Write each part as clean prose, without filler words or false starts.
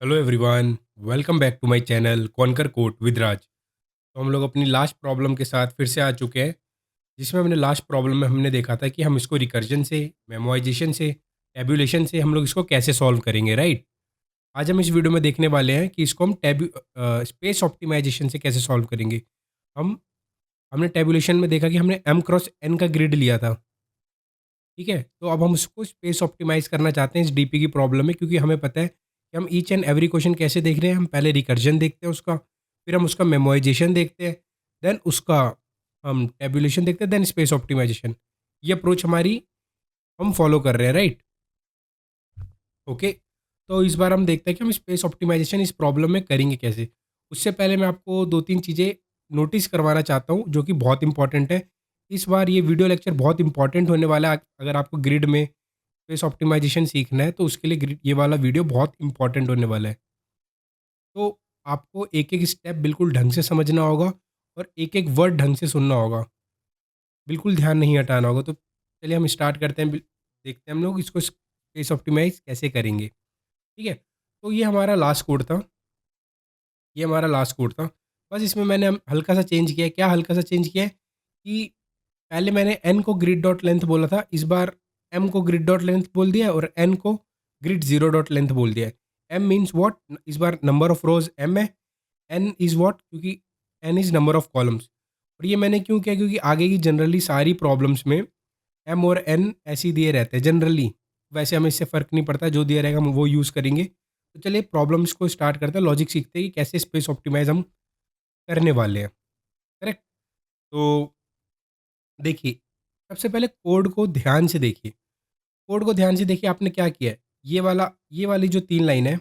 Hello everyone, welcome back to my channel conquer code with Raj. तो हम लोग अपनी लास्ट प्रॉब्लम के साथ फिर से आ चुके हैं, जिसमें हमने लास्ट प्रॉब्लम में हमने देखा था कि हम इसको रिकर्जन से, मेमोराइजेशन से, टेबुलेशन से हम लोग इसको कैसे सॉल्व करेंगे, राइट। आज हम इस वीडियो में देखने वाले हैं कि इसको हम स्पेस ऑप्टिमाइजेशन से कैसे सॉल्व करेंगे। हम हमने टेबुलेशन में देखा कि हमने एम क्रॉस एन का ग्रिड लिया था, ठीक है। तो अब हम उसको स्पेस ऑप्टिमाइज़ करना चाहते हैं इस डीपी की प्रॉब्लम में, क्योंकि हमें पता है कि हम ईच एंड एवरी क्वेश्चन कैसे देख रहे हैं। हम पहले रिकर्जन देखते हैं उसका, फिर हम उसका मेमोराइजेशन देखते हैं, देन उसका हम टेबुलेशन देखते हैं, देन स्पेस ऑप्टिमाइजेशन। ये अप्रोच हमारी हम फॉलो कर रहे हैं, राइट। ओके। तो इस बार हम देखते हैं कि हम स्पेस ऑप्टिमाइजेशन इस प्रॉब्लम में करेंगे कैसे। उससे पहले मैं आपको दो तीन चीज़ें नोटिस करवाना चाहता हूँ जो कि बहुत इंपॉर्टेंट है। इस बार ये वीडियो लेक्चर बहुत इंपॉर्टेंट होने वाला है। अगर आपको ग्रिड में स्पेस ऑप्टिमाइजेशन सीखना है तो उसके लिए ये वाला वीडियो बहुत इंपॉर्टेंट होने वाला है। तो आपको एक एक स्टेप बिल्कुल ढंग से समझना होगा और एक एक वर्ड ढंग से सुनना होगा, बिल्कुल ध्यान नहीं हटाना होगा। तो चलिए हम स्टार्ट करते हैं। देखते हैं हम लोग इसको स्पेस ऑप्टिमाइज कैसे करेंगे, ठीक है। तो ये हमारा लास्ट कोड था, ये हमारा लास्ट कोड था। बस इसमें मैंने हल्का सा चेंज किया है। क्या हल्का सा चेंज किया है कि पहले मैंने एन को ग्रिड डॉट लेंथ बोला था, इस बार एम को ग्रिड डॉट लेंथ बोल दिया और एन को ग्रिड जीरो डॉट लेंथ बोल दिया है। एम मीन्स वॉट, इस बार नंबर ऑफ रोज एम है। एन इज़ वॉट, क्योंकि N is number of columns. और ये मैंने क्यों किया, क्योंकि आगे की जनरली सारी प्रॉब्लम्स में एम और एन ऐसे ही दिए रहते हैं जनरली। वैसे हमें इससे फ़र्क नहीं पड़ता, जो दिया रहेगा हम वो यूज़ करेंगे। तो चलिए प्रॉब्लम्स को स्टार्ट करते हैं, लॉजिक सीखते हैं कि कैसे स्पेस ऑप्टिमाइज हम करने वाले हैं, करेक्ट। तो देखिए, सबसे पहले कोड को ध्यान से देखिए। कोड को ध्यान से देखिए, आपने क्या किया है। ये वाली जो 3 लाइन है,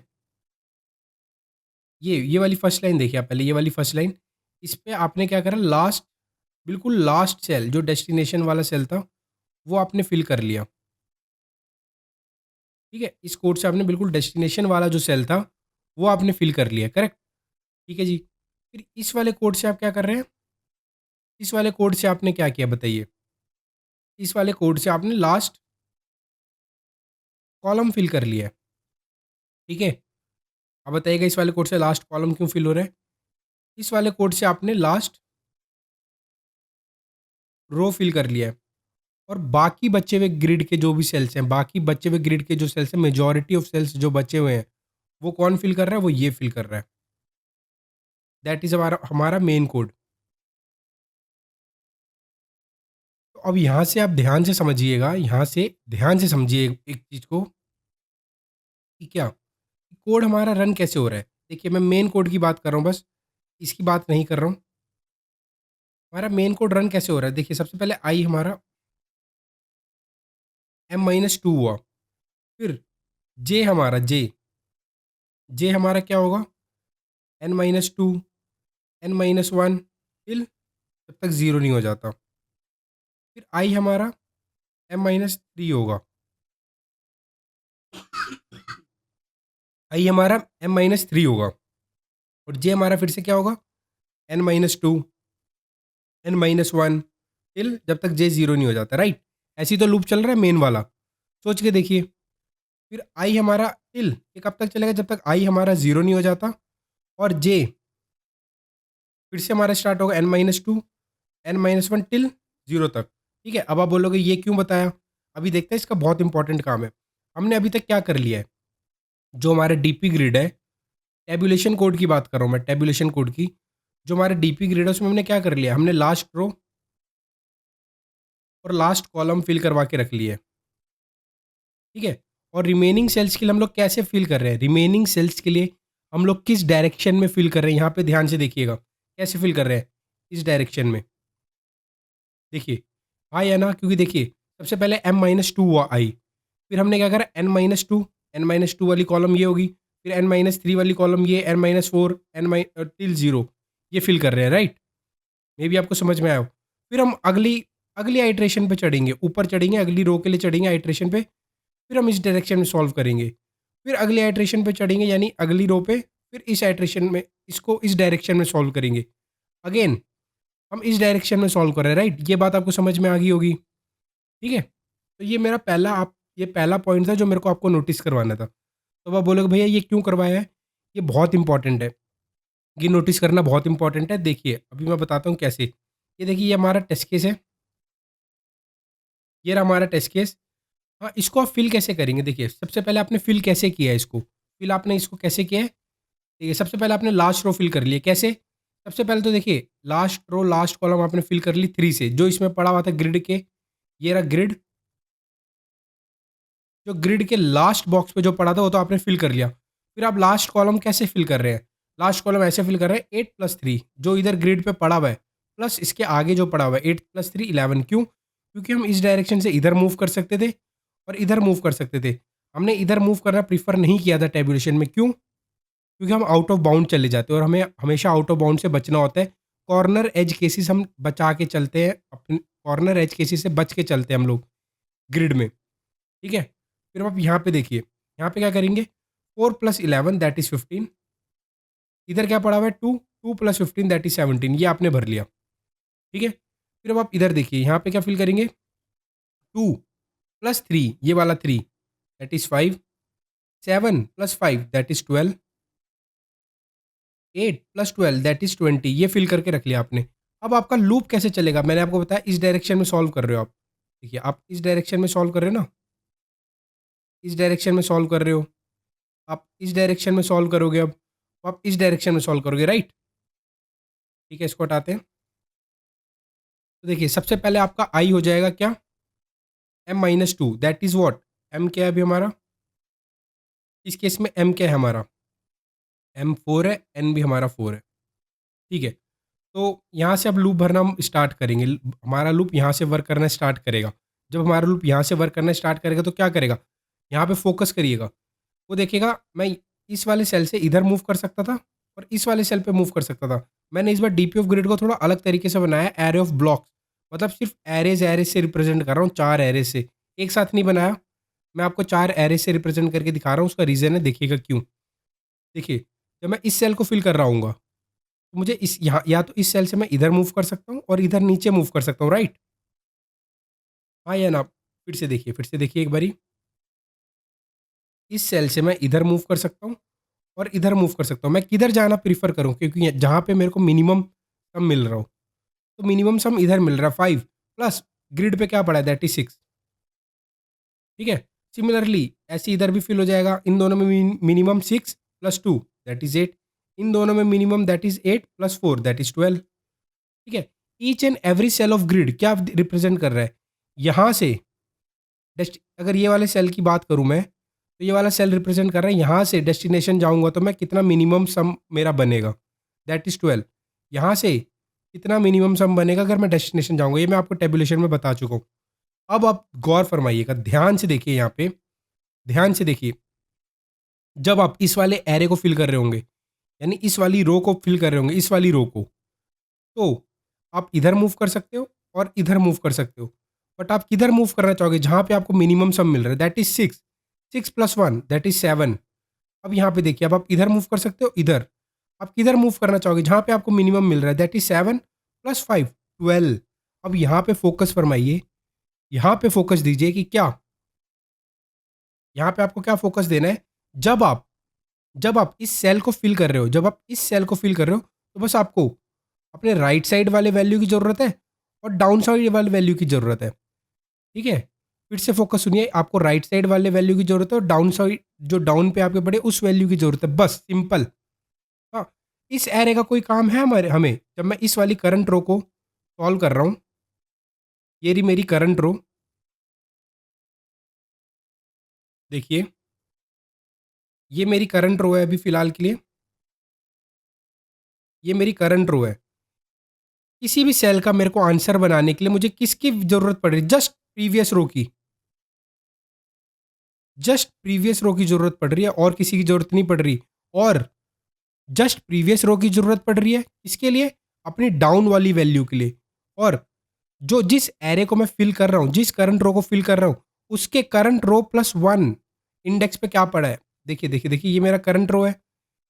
ये वाली फर्स्ट लाइन देखिए आप पहले, ये वाली फर्स्ट लाइन। इस पे आपने क्या करा, लास्ट, बिल्कुल लास्ट सेल जो डेस्टिनेशन वाला सेल था, वो आपने फिल कर लिया, ठीक है। इस कोड से आपने बिल्कुल डेस्टिनेशन वाला जो सेल था, वो आपने फिल कर लिया, करेक्ट, ठीक है जी। फिर इस वाले कोड से आप क्या कर रहे हैं, इस वाले कोड से आपने क्या किया बताइए। इस वाले कोड से आपने लास्ट कॉलम फिल कर लिया है, ठीक है। अब बताइएगा इस वाले कोड से लास्ट कॉलम क्यों फिल हो रहा है। इस वाले कोड से आपने लास्ट रो फिल कर लिया है। और बाकी बचे हुए ग्रिड के जो भी सेल्स हैं, बाकी बचे हुए ग्रिड के जो सेल्स हैं, मेजॉरिटी ऑफ सेल्स जो बचे हुए हैं, वो कौन फिल कर रहा है, वो ये फिल कर रहा है। दैट इज हमारा हमारा मेन कोड। तो अब यहाँ से आप ध्यान से समझिएगा, यहाँ से ध्यान से समझिए एक चीज को कि क्या कोड हमारा रन कैसे हो रहा है। देखिए, मैं मेन कोड की बात कर रहा हूँ बस, इसकी बात नहीं कर रहा हूँ। हमारा मेन कोड रन कैसे हो रहा है, देखिए सबसे पहले आई हमारा M-2 हुआ। फिर जे हमारा जे हमारा क्या होगा, N-2, N-1 टिल जब तक ज़ीरो नहीं हो जाता। फिर आई हमारा M-3 होगा। आई हमारा M-3 होगा। और जे हमारा फिर से क्या होगा, N-2, N-1 टिल जब तक जे ज़ीरो नहीं हो जाता, राइट। ऐसे ही तो लूप चल रहा है मेन वाला, सोच के देखिए। फिर आई हमारा टिल ये कब तक चलेगा, जब तक आई हमारा ज़ीरो नहीं हो जाता। और जे फिर से हमारा स्टार्ट होगा N-2, N-1 टिल ज़ीरो तक, ठीक है। अब आप बोलोगे ये क्यों बताया, अभी देखते हैं, इसका बहुत इंपॉर्टेंट काम है। हमने अभी तक क्या कर लिया है, जो हमारा डीपी ग्रिड है, टेबुलेशन कोड की बात कर रहा हूँ मैं, टेबुलेशन कोड की। जो हमारा डीपी ग्रिड है उसमें हमने क्या कर लिया, हमने लास्ट रो और लास्ट कॉलम फिल करवा के रख लिए, ठीक है। और रिमेनिंग सेल्स के लिए हम लोग कैसे फिल कर रहे हैं, रिमेनिंग सेल्स के लिए हम लोग किस डायरेक्शन में फिल कर रहे हैं, यहाँ पे ध्यान से देखिएगा कैसे फिल कर रहे हैं, इस डायरेक्शन में। देखिए आई है ना, क्योंकि देखिए सबसे पहले M-2 हुआ आई। फिर हमने क्या करा, N-2 वाली कॉलम ये होगी। फिर N-3 वाली कॉलम ये, N-4 टिल ज़ीरो, ये फिल कर रहे हैं, राइट। मे बी आपको समझ में आया हो। फिर हम अगली अगली आइट्रेशन पे चढ़ेंगे, ऊपर चढ़ेंगे, अगली रो के लिए चढ़ेंगे आइट्रेशन पे। फिर हम इस डायरेक्शन में सॉल्व करेंगे। फिर अगली आइट्रेशन पे चढ़ेंगे, यानी अगली रो पे, फिर इस आइट्रेशन में इसको इस डायरेक्शन में सॉल्व करेंगे। अगेन हम इस डायरेक्शन में सॉल्व कर रहे हैं, राइट। ये बात आपको समझ में आ गई होगी, ठीक है। तो ये मेरा पहला आप ये पहला पॉइंट था जो मेरे को आपको नोटिस करवाना था। तो आप बोलोगे भैया ये क्यों करवाया है, ये बहुत इंपॉर्टेंट है, ये नोटिस करना बहुत इंपॉर्टेंट है। देखिए, अभी मैं बताता हूँ कैसे। ये देखिए, ये हमारा टेस्ट केस है, ये रहा हमारा टेस्ट केस। हाँ, इसको आप फिल कैसे करेंगे? देखिए, सबसे पहले आपने फिल कैसे किया है इसको? फिल आपने इसको कैसे किया है? देखिए, सबसे पहले आपने लास्ट रो फिल कर लिया। कैसे? सबसे पहले तो देखिए, लास्ट रो, लास्ट कॉलम आपने फिल कर ली 3 से, जो इसमें पड़ा हुआ था ग्रिड के। ये रहा ग्रिड, जो ग्रिड के लास्ट बॉक्स पे जो पड़ा था, वो तो आपने फिल कर लिया। फिर आप लास्ट कॉलम कैसे फिल कर रहे हैं? लास्ट कॉलम ऐसे फिल कर रहे हैं, 8 + 3 जो इधर ग्रिड पे पड़ा हुआ है, प्लस इसके आगे जो पड़ा हुआ है 8 + 3 11। क्यों? क्योंकि हम इस डायरेक्शन से इधर मूव कर सकते थे और इधर मूव कर सकते थे। हमने इधर मूव करना प्रेफ़र नहीं किया था टेबुलेशन में। क्यों? क्योंकि हम आउट ऑफ बाउंड चले जाते हैं और हमें हमेशा आउट ऑफ बाउंड से बचना होता है। कॉर्नर एज केसेस हम बचा के चलते हैं, अपने कॉर्नर एज केसेस से बच के चलते हैं हम लोग ग्रिड में, ठीक है? फिर आप यहाँ पे देखिए, यहाँ पे क्या करेंगे? 4 + 11 दैट इज़ 15। इधर क्या पड़ा हुआ है? 2, 2 + 15 दैट इज़ 17। ये आपने भर लिया, ठीक है? फिर अब आप इधर देखिए, यहाँ पे क्या फिल करेंगे? 2 + 3 ये वाला 3 that is 5, 7 + 5 that is 12, 8 + 12 that is 20। ये फिल करके रख लिया आपने। अब आपका लूप कैसे चलेगा? मैंने आपको बताया इस डायरेक्शन में सॉल्व कर रहे हो आप। देखिए, आप इस डायरेक्शन में सॉल्व कर रहे हो ना, इस डायरेक्शन में सॉल्व कर रहे हो। आप इस डायरेक्शन में सॉल्व करोगे अब, तो आप इस डायरेक्शन में सॉल्व करोगे, राइट? ठीक है, इसको हटाते हैं। तो देखिए, सबसे पहले आपका आई हो जाएगा क्या? m-2 that is what? m क्या है अभी हमारा? इस केस में m क्या है हमारा? m 4 है, n भी हमारा 4 है, ठीक है? तो यहाँ से अब लूप भरना हम स्टार्ट करेंगे। हमारा लूप यहाँ से वर्क करना स्टार्ट करेगा। जब हमारा लूप यहाँ से वर्क करना स्टार्ट करेगा तो क्या करेगा? यहाँ पे फ़ोकस करिएगा। वो देखेगा मैं इस वाले सेल से इधर मूव कर सकता था और इस वाले सेल पे मूव कर सकता था। मैंने इस बार डीपी ऑफ ग्रिड को थोड़ा अलग तरीके से बनाया, एरे ऑफ ब्लॉक्स। मतलब सिर्फ़ एरेज़ से रिप्रेज़ेंट कर रहा हूँ, 4 एरेज़ से। एक साथ नहीं बनाया। मैं आपको 4 एरे से रिप्रेज़ेंट करके दिखा रहा हूँ, उसका रीज़न है, देखिएगा क्यों? देखिए, जब मैं इस सेल को फ़िल कर रहा हूँगा, तो मुझे इस यहाँ या तो इस सेल से मैं इधर मूव कर सकता हूँ और इधर नीचे मूव कर सकता हूँ, राइट? हाँ या ना? फिर से देखिए एक बारी। इस सेल से मैं इधर मूव कर सकता हूँ और इधर मूव कर सकता हूँ। मैं किधर जाना प्रेफ़र करूँ? क्योंकि जहाँ पे मेरे को मिनिमम सम मिल रहा हो, तो मिनिमम सम इधर मिल रहा है 5 प्लस ग्रिड पे क्या पड़ा है दैट इज़ 6, ठीक है? सिमिलरली ऐसे इधर भी फिल हो जाएगा। इन दोनों में मिनिमम 6 प्लस 2 दैट इज़ 8। इन दोनों में minimum that is 8 plus 4 that is 12, ठीक है? Each and every cell of grid क्या रिप्रेज़ेंट कर रहा है? यहाँ से अगर ये वाले सेल की बात करूँ मैं, तो ये वाला सेल रिप्रेज़ेंट कर रहा है यहाँ से डेस्टिनेशन जाऊँगा तो मैं कितना मिनिमम सम मेरा बनेगा, दैट इज़ 12। यहाँ से कितना मिनिमम सम बनेगा अगर मैं डेस्टिनेशन जाऊँगा, ये मैं आपको टेबुलेशन में बता चुका हूँ। अब आप गौर फरमाइएगा, ध्यान से देखिए यहाँ पे, ध्यान से देखिए। जब आप इस वाले एरे को फ़िल कर रहे होंगे, यानी इस वाली रो को फ़िल कर रहे होंगे, इस वाली रो को, तो आप इधर मूव कर सकते हो और इधर मूव कर सकते हो। बट आप किधर मूव करना चाहोगे? जहाँ पे आपको मिनिमम सम मिल रहा है, दैट इज़ 6। 6 + 1 that is 7। अब यहाँ पे देखिए, अब आप इधर मूव कर सकते हो, इधर। आप किधर मूव करना चाहोगे? जहाँ पे आपको मिनिमम मिल रहा है, दैट इज़ 7 + 5 12। अब यहाँ पे फ़ोकस फरमाइए, यहाँ पे फ़ोकस दीजिए कि क्या, यहाँ पे आपको क्या फ़ोकस देना है? जब आप जब आप इस सेल को फ़िल कर रहे हो, जब आप इस सेल को फ़िल कर रहे हो, तो बस आपको अपने राइट साइड वाले वैल्यू की ज़रूरत है और डाउन साइड वाले वैल्यू की ज़रूरत है, ठीक है? फिर से फ़ोकस सुनिए, आपको राइट साइड वाले वैल्यू की ज़रूरत है और डाउन साइड जो डाउन पे आपके पड़े उस वैल्यू की ज़रूरत है, बस सिंपल। हाँ, इस एरे का कोई काम है हमें? जब मैं इस वाली करंट रो को सॉल्व कर रहा हूँ, ये रही मेरी करंट रो, देखिए, ये मेरी करंट रो है अभी फ़िलहाल के लिए, ये मेरी करंट रो है। किसी भी सेल का मेरे को आंसर बनाने के लिए मुझे किसकी ज़रूरत पड़ रही है? जस्ट प्रीवियस रो की ज़रूरत पड़ रही है और किसी की ज़रूरत नहीं पड़ रही। और जस्ट प्रीवियस रो की ज़रूरत पड़ रही है, किसके लिए? अपनी डाउन वाली वैल्यू के लिए। और जो जिस एरे को मैं फ़िल कर रहा हूँ, जिस करंट रो को फ़िल कर रहा हूँ, उसके करंट रो प्लस 1 इंडेक्स पे क्या पड़ा है? देखिए, ये मेरा करंट रो है।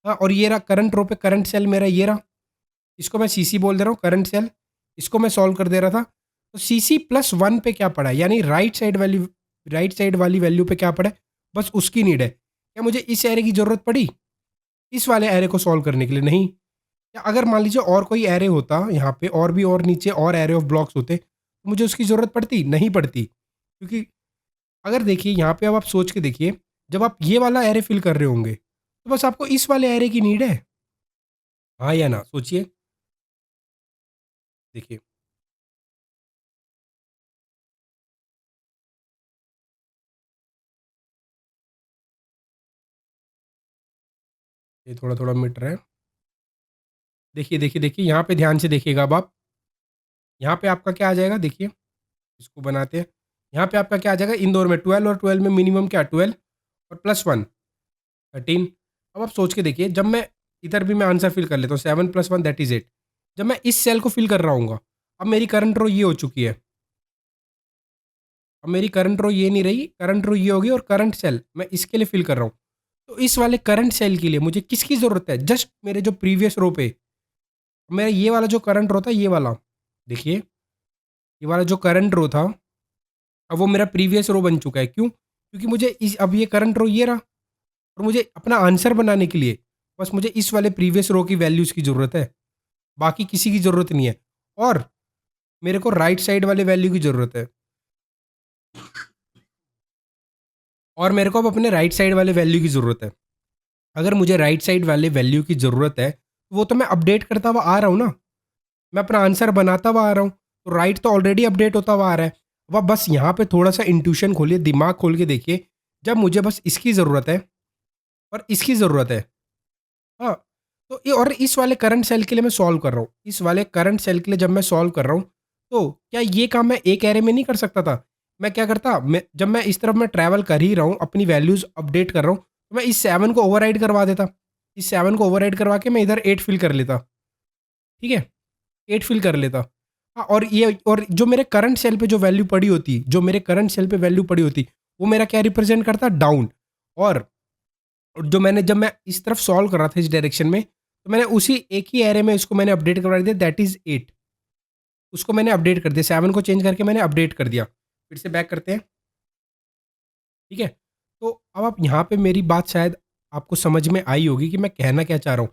हाँ, और ये रहा करंट रो पे करंट सेल मेरा ये रहा। इसको मैं सीसी बोल दे रहा हूँ, करंट सेल। इसको मैं सॉल्व कर दे रहा था। तो सीसी प्लस 1 पे क्या पड़ा है? यानी राइट साइड वाली वैल्यू पे क्या पड़ा है? बस उसकी नीड है। क्या मुझे इस एरे की ज़रूरत पड़ी? इस वाले एरे को सॉल्व करने के लिए नहीं। या अगर मान लीजिए और कोई एरे होता यहाँ पे और भी और नीचे और एरे ऑफ ब्लॉक्स होते तो मुझे उसकी ज़रूरत पड़ती नहीं पड़ती, क्योंकि अगर देखिए यहाँ पे अब आप सोच के देखिए, जब आप ये वाला एरे फिल कर रहे होंगे तो बस आपको इस वाले एरे की नीड है। हाँ या ना सोचिए। देखिए, ये थोड़ा थोड़ा मिट रहा है। देखिए देखिए देखिए, यहाँ पे ध्यान से देखिएगा। अब आप यहाँ पे आपका क्या आ जाएगा, देखिए इसको बनाते हैं। यहाँ पे आपका क्या आ जाएगा, इन दोनों में 12 और 12 में मिनिमम क्या 12 और प्लस 1 13। अब आप सोच के देखिए, जब मैं इधर भी मैं आंसर फिल कर लेता हूँ 7 + 1 दैट इज 8। जब मैं इस सेल को फिल कर रहा हूँ, अब मेरी करंट रो ये हो चुकी है। अब मेरी करंट रो ये नहीं रही, करंट रो ये होगी और करंट सेल मैं इसके लिए फिल कर रहा हूँ। तो इस वाले करंट सेल के लिए मुझे किसकी ज़रूरत है, जस्ट मेरे जो प्रीवियस रो पे मेरा ये वाला जो करंट रो था, ये वाला देखिए, ये वाला जो करंट रो था अब वो मेरा प्रीवियस रो बन चुका है। क्यों? क्योंकि मुझे इस अब ये करंट रो ये रहा और मुझे अपना आंसर बनाने के लिए बस मुझे इस वाले प्रीवियस रो की वैल्यूज़ की ज़रूरत है, बाकी किसी की ज़रूरत नहीं है। और मेरे को राइट साइड वाले वैल्यू की ज़रूरत है, और मेरे को अब अपने राइट साइड वाले वैल्यू की ज़रूरत है। अगर मुझे राइट साइड वाले वैल्यू की ज़रूरत है, तो वो तो मैं अपडेट करता हुआ आ रहा हूँ ना, मैं अपना आंसर बनाता हुआ आ रहा हूँ, तो राइट तो ऑलरेडी अपडेट होता हुआ आ रहा है। अब आप बस यहाँ पे थोड़ा-सा इंट्यूशन खोलिए, दिमाग खोल के देखिए, जब मुझे बस इसकी ज़रूरत है और इसकी ज़रूरत है, हाँ, तो ये और इस वाले करंट सेल के लिए मैं सॉल्व कर रहा हूँ। इस वाले करंट सेल के लिए जब मैं सॉल्व कर रहा हूँ, तो क्या ये काम मैं एक एरे में नहीं कर सकता था? मैं क्या करता, मैं जब मैं इस तरफ मैं ट्रैवल कर ही रहा हूँ, अपनी वैल्यूज़ अपडेट कर रहा हूँ, तो मैं इस 7 को ओवरराइड करवा देता। इस 7 को ओवरराइड करवा के मैं इधर 8 फिल कर लेता, ठीक है? 8 फिल कर लेता। हाँ, और ये और जो मेरे करंट सेल पे जो वैल्यू पड़ी होती, जो मेरे करंट सेल पे वैल्यू पड़ी होती, वो मेरा क्या रिप्रेज़ेंट करता? डाउन। और जो मैंने जब मैं इस तरफ सॉल्व कर रहा था इस डायरेक्शन में, तो मैंने उसी एक ही एरे में इसको मैंने अपडेट करवा दिया, दैट इज़ 8। उसको मैंने अपडेट कर दिया, 7 को चेंज करके मैंने अपडेट कर दिया। फिर से बैक करते हैं, ठीक है? तो अब आप यहाँ पे मेरी बात शायद आपको समझ में आई होगी कि मैं कहना क्या चाह रहा हूँ,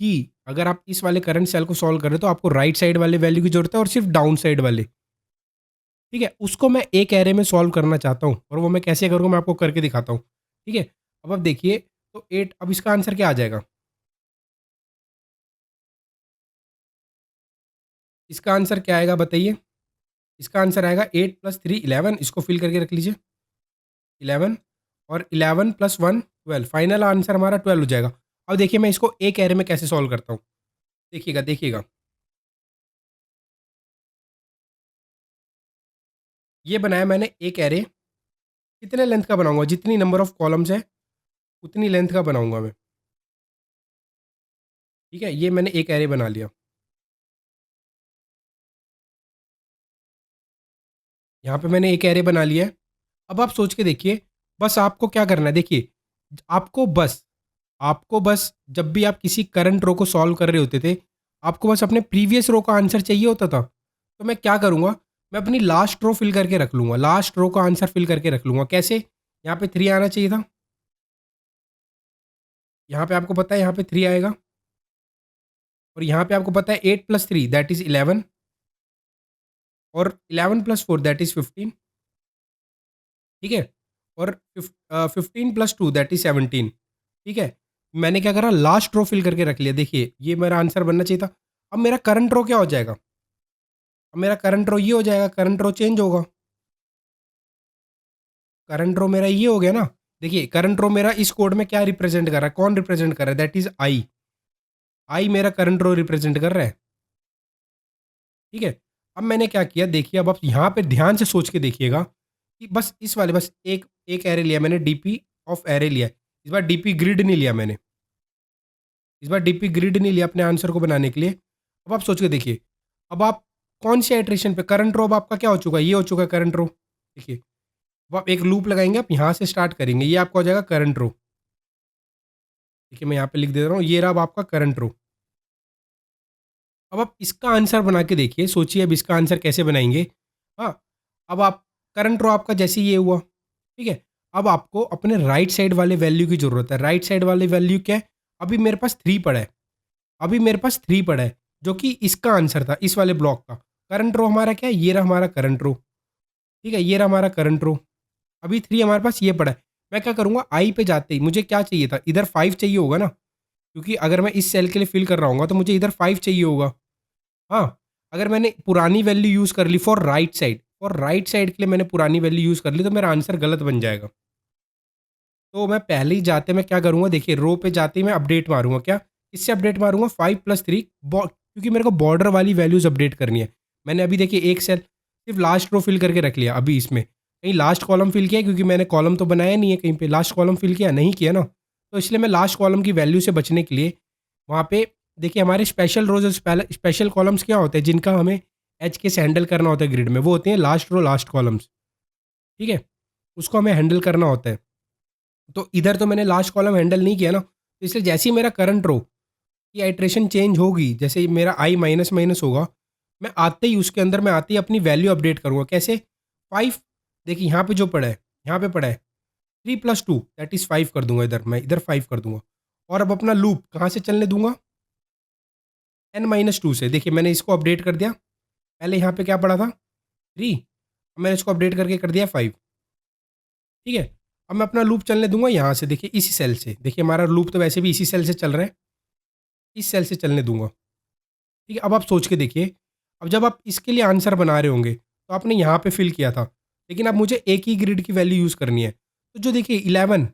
कि अगर आप इस वाले करंट सेल को सॉल्व कर रहे हो, तो आपको राइट साइड वाले वैल्यू की ज़रूरत है और सिर्फ डाउन साइड वाले, ठीक है? उसको मैं एक एरे में सॉल्व करना चाहता हूँ और वो मैं कैसे करूँगा मैं आपको करके दिखाता हूँ, ठीक है? अब आप देखिए, तो 8, अब इसका आंसर क्या आ जाएगा? इसका आंसर क्या आएगा बताइए? इसका आंसर आएगा 8 + 3 11, इसको फिल करके रख लीजिए। 11 और 11 + 1 12, फाइनल आंसर हमारा 12 हो जाएगा। अब देखिए मैं इसको एक एरे में कैसे सॉल्व करता हूँ। देखिएगा, देखिएगा। ये बनाया मैंने एक एरे, कितने लेंथ का बनाऊँगा? जितनी नंबर ऑफ कॉलम्स है, उतनी लेंथ का बनाऊँगा मैं। ठीक है? ये मैंने एक एरे बना लिया। यहाँ पे मैंने एक एरे बना लिया है। अब आप सोच के देखिए, बस आपको क्या करना है, देखिए, आपको बस जब भी आप किसी करंट रो को सॉल्व कर रहे होते थे, आपको बस अपने प्रीवियस रो का आंसर चाहिए होता था। तो मैं क्या करूँगा, मैं अपनी लास्ट रो फिल करके रख लूँगा, लास्ट रो का आंसर फिल करके रख लूँगा। कैसे? यहाँ पे 3 आना चाहिए था, यहाँ पे आपको पता है यहाँ पे 3 आएगा, और यहाँ पे आपको पता है 8 + 3 दैट इज़ 11, और 11 + 4 दैट इज़ 15, ठीक है? और 15 + 2 दैट इज़ 17, ठीक है? मैंने क्या करा, लास्ट रो फिल करके रख लिया। देखिए, ये मेरा आंसर बनना चाहिए था। अब मेरा करंट रो क्या हो जाएगा? अब मेरा करंट रो ये हो जाएगा, करंट रो चेंज होगा। करंट रो मेरा ये हो गया ना। देखिए, करंट रो मेरा इस कोड में क्या रिप्रेज़ेंट कर रहा है? कौन रिप्रेज़ेंट कर रहा है? That is I. आई मेरा करंट रो रिप्रेज़ेंट कर रहा है, ठीक है? अब मैंने क्या किया, देखिए, अब आप यहाँ पे ध्यान से सोच के देखिएगा, कि बस इस वाले बस एक एक एरे लिया मैंने, डीपी ऑफ एरे लिया है। इस बार डीपी ग्रिड नहीं लिया मैंने। इस बार डीपी ग्रिड नहीं लिया अपने आंसर को बनाने के लिए। अब आप सोच के देखिए, अब आप कौन से इटरेशन पे करंट रो अब आपका क्या हो चुका है? ये हो चुका है करंट रो। देखिए, अब आप एक लूप लगाएँगे, आप यहाँ से स्टार्ट करेंगे, ये आपका हो जाएगा करंट रो। देखिए, मैं यहाँ पे लिख दे रहा हूँ, ये रहा अब आपका करंट रो। अब आप इसका आंसर बना के देखिए, सोचिए अब इसका आंसर कैसे बनाएँगे? हाँ, अब आप करंट रो आपका जैसे ये हुआ, ठीक है? अब आपको अपने राइट साइड वाले वैल्यू की ज़रूरत है। राइट साइड वाली वैल्यू क्या है? अभी मेरे पास 3 पड़ा है, अभी मेरे पास 3 पड़ा है, जो कि इसका आंसर था, इस वाले ब्लॉक का। करंट रो हमारा क्या है? ये रहा हमारा करंट रो, ठीक है? ये रहा हमारा करंट रो। अभी 3 हमारे पास ये पड़ा है। मैं क्या करूँगा, आई पे जाते ही मुझे क्या चाहिए था? इधर 5 चाहिए होगा ना, क्योंकि अगर मैं इस सेल के लिए फिल कर रहा हूँगा, तो मुझे इधर 5 चाहिए होगा। हाँ, अगर मैंने पुरानी वैल्यू यूज़ कर ली फॉर राइट साइड के लिए मैंने पुरानी वैल्यू यूज़ कर ली, तो मेरा आंसर गलत बन जाएगा। तो मैं पहले ही जाते मैं क्या करूँगा, देखिए रो पे जाते ही मैं अपडेट मारूँगा क्या? किससे अपडेट मारूँगा? 5 + 3 क्योंकि मेरे को बॉर्डर वाली वैल्यूज़ अपडेट करनी है। मैंने अभी देखिए एक सेल सिर्फ़ लास्ट रो फिल करके रख लिया अभी इसमें। कहीं लास्ट कॉलम फिल किया है? क्योंकि मैंने कॉलम तो बनाया नहीं है कहीं पे, लास्ट कॉलम फिल किया? नहीं किया ना। तो इसलिए मैं लास्ट कॉलम की वैल्यू से बचने के लिए वहाँ पे देखिए हमारे स्पेशल रोज़ और स्पेशल कॉलम्स क्या होते हैं जिनका हमें एच के से हैंडल करना होता है ग्रिड में, वो होते हैं लास्ट रो लास्ट कॉलम्स, ठीक है? उसको हमें हैंडल करना होता है। तो इधर तो मैंने लास्ट कॉलम हैंडल नहीं किया ना, तो इसलिए जैसे ही मेरा करंट रो की आइट्रेशन चेंज होगी, जैसे ही मेरा आई माइनस माइनस होगा, मैं आते ही उसके अंदर मैं आते ही अपनी वैल्यू अपडेट करूँगा। कैसे? 5 देखिए यहाँ पे जो पड़ा है, यहाँ पे पड़ा है 3 + 2 दैट इज़ 5 कर दूँगा इधर, मैं इधर 5 कर दूँगा। और अब अपना लूप कहाँ से चलने दूँगा? n-2 से। देखिए मैंने इसको अपडेट कर दिया। पहले यहाँ पे क्या पड़ा था? 3, अब मैंने इसको अपडेट करके कर दिया 5, ठीक है? अब मैं अपना लूप चलने दूँगा यहाँ से, देखिए इसी सेल से। देखिए हमारा लूप तो वैसे भी इसी सेल से चल रहा है, इस सेल से चलने दूँगा। ठीक है, अब आप सोच के देखिए, अब जब आप इसके लिए आंसर बना रहे होंगे, तो आपने यहाँ पे फिल किया था, लेकिन अब मुझे एक ही ग्रिड की वैल्यू यूज़ करनी है। तो जो देखिए 11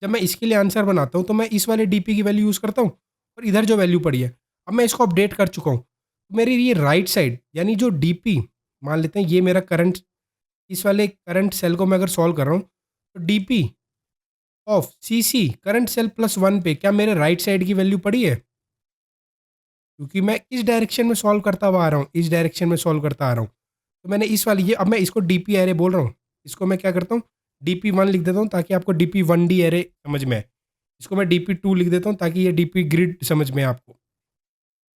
जब मैं इसके लिए आंसर बनाता हूँ, तो मैं इस वाले डीपी की वैल्यू यूज़ करता हूँ और इधर जो वैल्यू पड़ी है, अब मैं इसको अपडेट कर चुका हूँ। तो मेरी ये राइट साइड यानी जो डीपी मान लेते हैं ये मेरा करंट, इस वाले करंट सेल को मैं अगर सॉल्व कर रहा हूँ, तो DP of CC current cell +1 पे क्या मेरे राइट साइड की वैल्यू पड़ी है? क्योंकि मैं इस डायरेक्शन में सॉल्व करता हुआ आ रहा हूँ, इस डायरेक्शन में सॉल्व करता आ रहा हूँ। तो मैंने इस वाली ये अब मैं इसको डीपी एरे बोल रहा हूँ। इसको मैं क्या करता हूँ, डीपी 1 लिख देता हूँ ताकि आपको डीपी 1D एरे समझ में आए। इसको मैं डीपी 2 लिख देता हूँ ताकि ये डीपी ग्रिड समझ में आए आपको,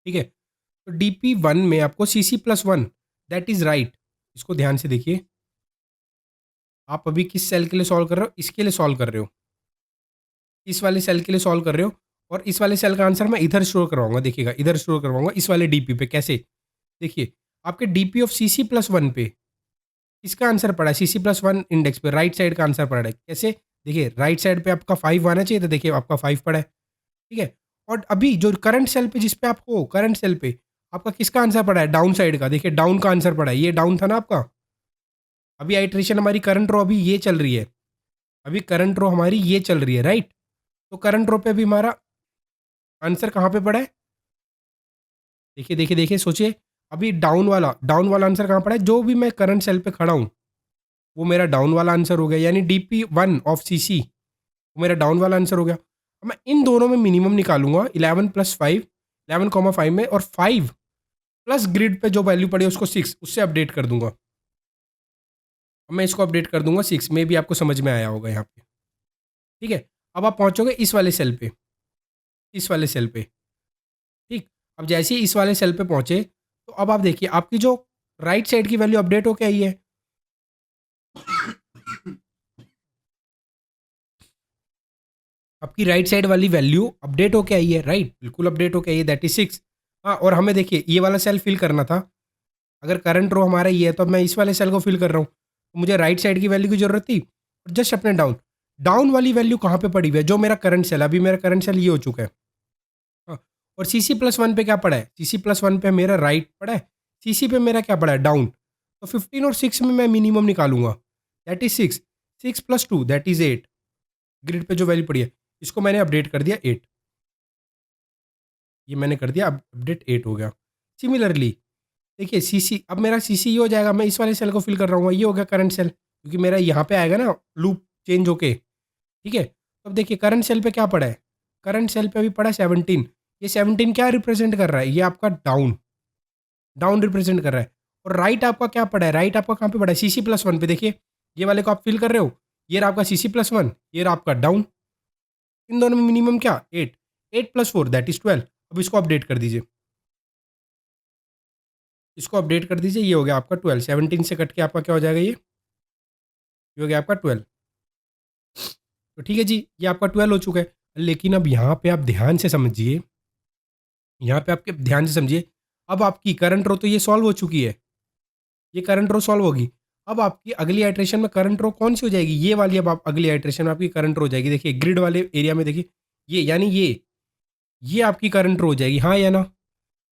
ठीक है? तो डीपी 1 में आपको CC+1 दैट इज़ राइट। इसको ध्यान से देखिए, आप अभी किस सेल के लिए सॉल्व कर रहे हो? इसके लिए सॉल्व कर रहे हो। इस वाले सेल के लिए सॉल्व कर रहे हो और इस वाले सेल का आंसर मैं इधर स्टोर करवाऊँगा, देखिएगा इधर स्टोर करवाऊँगा इस वाले डीपी पे। कैसे? देखिए, आपके डीपी ऑफ CC+1 पे इसका आंसर पड़ा है, CC+1 इंडेक्स पे राइट साइड का आंसर पड़ा है। कैसे? देखिए राइट साइड पे आपका 5 आना चाहिए, तो देखिए आपका 5 पड़ा है, ठीक है? और अभी जो करंट सेल पे जिस पे आप हो, करंट सेल पे आपका किसका आंसर पड़ा है? डाउन साइड का। देखिए डाउन का आंसर पड़ा है, ये डाउन था ना आपका? अभी आइट्रेशन हमारी करंट रो अभी ये चल रही है, अभी करंट रो हमारी ये चल रही है, राइट? तो करंट रो पे अभी हमारा आंसर कहाँ पे पड़ा है? देखिए, देखिए, देखिए, सोचिए, अभी डाउन वाला आंसर कहाँ पड़ा है? जो भी मैं करंट सेल पे खड़ा हूँ, वो मेरा डाउन वाला आंसर हो गया, यानी डीपी 1 ऑफ सीसी वो मेरा डाउन वाला आंसर हो गया। अब मैं इन दोनों में मिनिमम निकालूँगा 11 + 5 11,5 में, और 5 प्लस ग्रिड पे जो वैल्यू पड़ी है उसको 6 उससे अपडेट कर दूँगा। अब मैं इसको अपडेट कर दूँगा 6 में, भी आपको समझ में आया होगा यहाँ पे, ठीक है? अब आप पहुँचोगे इस वाले सेल पे, इस वाले सेल पे, ठीक? अब जैसे ही इस वाले सेल पे पहुँचे, तो अब आप देखिए आपकी जो राइट साइड की वैल्यू अपडेट होके आई है। आपकी राइट साइड वाली वैल्यू अपडेट होके आई है, राइट? बिल्कुल अपडेट होके आई है, दैट इज़ 6। हाँ, और हमें देखिए ये वाला सेल फिल करना था। अगर करंट रो हमारा ये है, तो अब मैं इस वाले सेल को फिल कर रहा हूँ। तो मुझे राइट साइड की वैल्यू की ज़रूरत थी, और जस्ट अपने डाउन, डाउन वाली वैल्यू कहाँ पे पड़ी हुई है? जो मेरा करंट सेल है, अभी मेरा करंट सेल ये हो चुका है। हाँ, और CC+1 पे क्या पड़ा है? CC+1 पे मेरा राइट पड़ा है, CC पे मेरा क्या पड़ा है? डाउन। तो 15 और 6 में मैं मिनिमम निकालूँगा, that is 6, 6 + 2 that is 8। Grid पे जो वैल्यू पड़ी है, इसको मैंने अपडेट कर दिया 8। ये मैंने कर दिया, अब अपडेट 8 हो गया। सिमिलरली देखिए सीसी, अब मेरा सीसी ये हो जाएगा, मैं इस वाले सेल को फिल कर रहा हूँ, ये हो गया करंट सेल, क्योंकि मेरा यहाँ पे आएगा ना लूप चेंज होके, ठीक है? तो अब देखिए करंट सेल पे क्या पड़ा है? करंट सेल पे अभी पड़ा है 17। ये 17 क्या रिप्रेजेंट कर रहा है? ये आपका डाउन, डाउन रिप्रेजेंट कर रहा है। और राइट आपका क्या पड़ा है? राइट आपका कहाँ पे पड़ा है? CC+1 पे। देखिए ये वाले को आप फिल कर रहे हो, ये रहा आपका CC+1, ये रहा आपका डाउन। इन दोनों में मिनिमम क्या? 8, 8 + 4 दैट इज़ 12। अब इसको अपडेट कर दीजिए, इसको अपडेट कर दीजिए, ये हो गया आपका 12। 17 से कट के आपका क्या हो जाएगा? ये हो गया आपका 12। तो ठीक है जी, ये आपका 12 हो चुका है। लेकिन अब यहाँ पे आप ध्यान से समझिए, यहाँ पे आपके ध्यान से समझिए, अब आपकी करंट रो तो ये सॉल्व हो चुकी है, ये करंट रो सॉल्व होगी। अब आपकी अगली आइटरेशन में करंट रो कौन-सी हो जाएगी? ये वाली अब आप अगली आइटरेशन में आपकी करंट रो हो जाएगी। देखिए ग्रिड वाले एरिया में देखिए, ये यानी ये आपकी करंट रो हो जाएगी, हाँ या ना?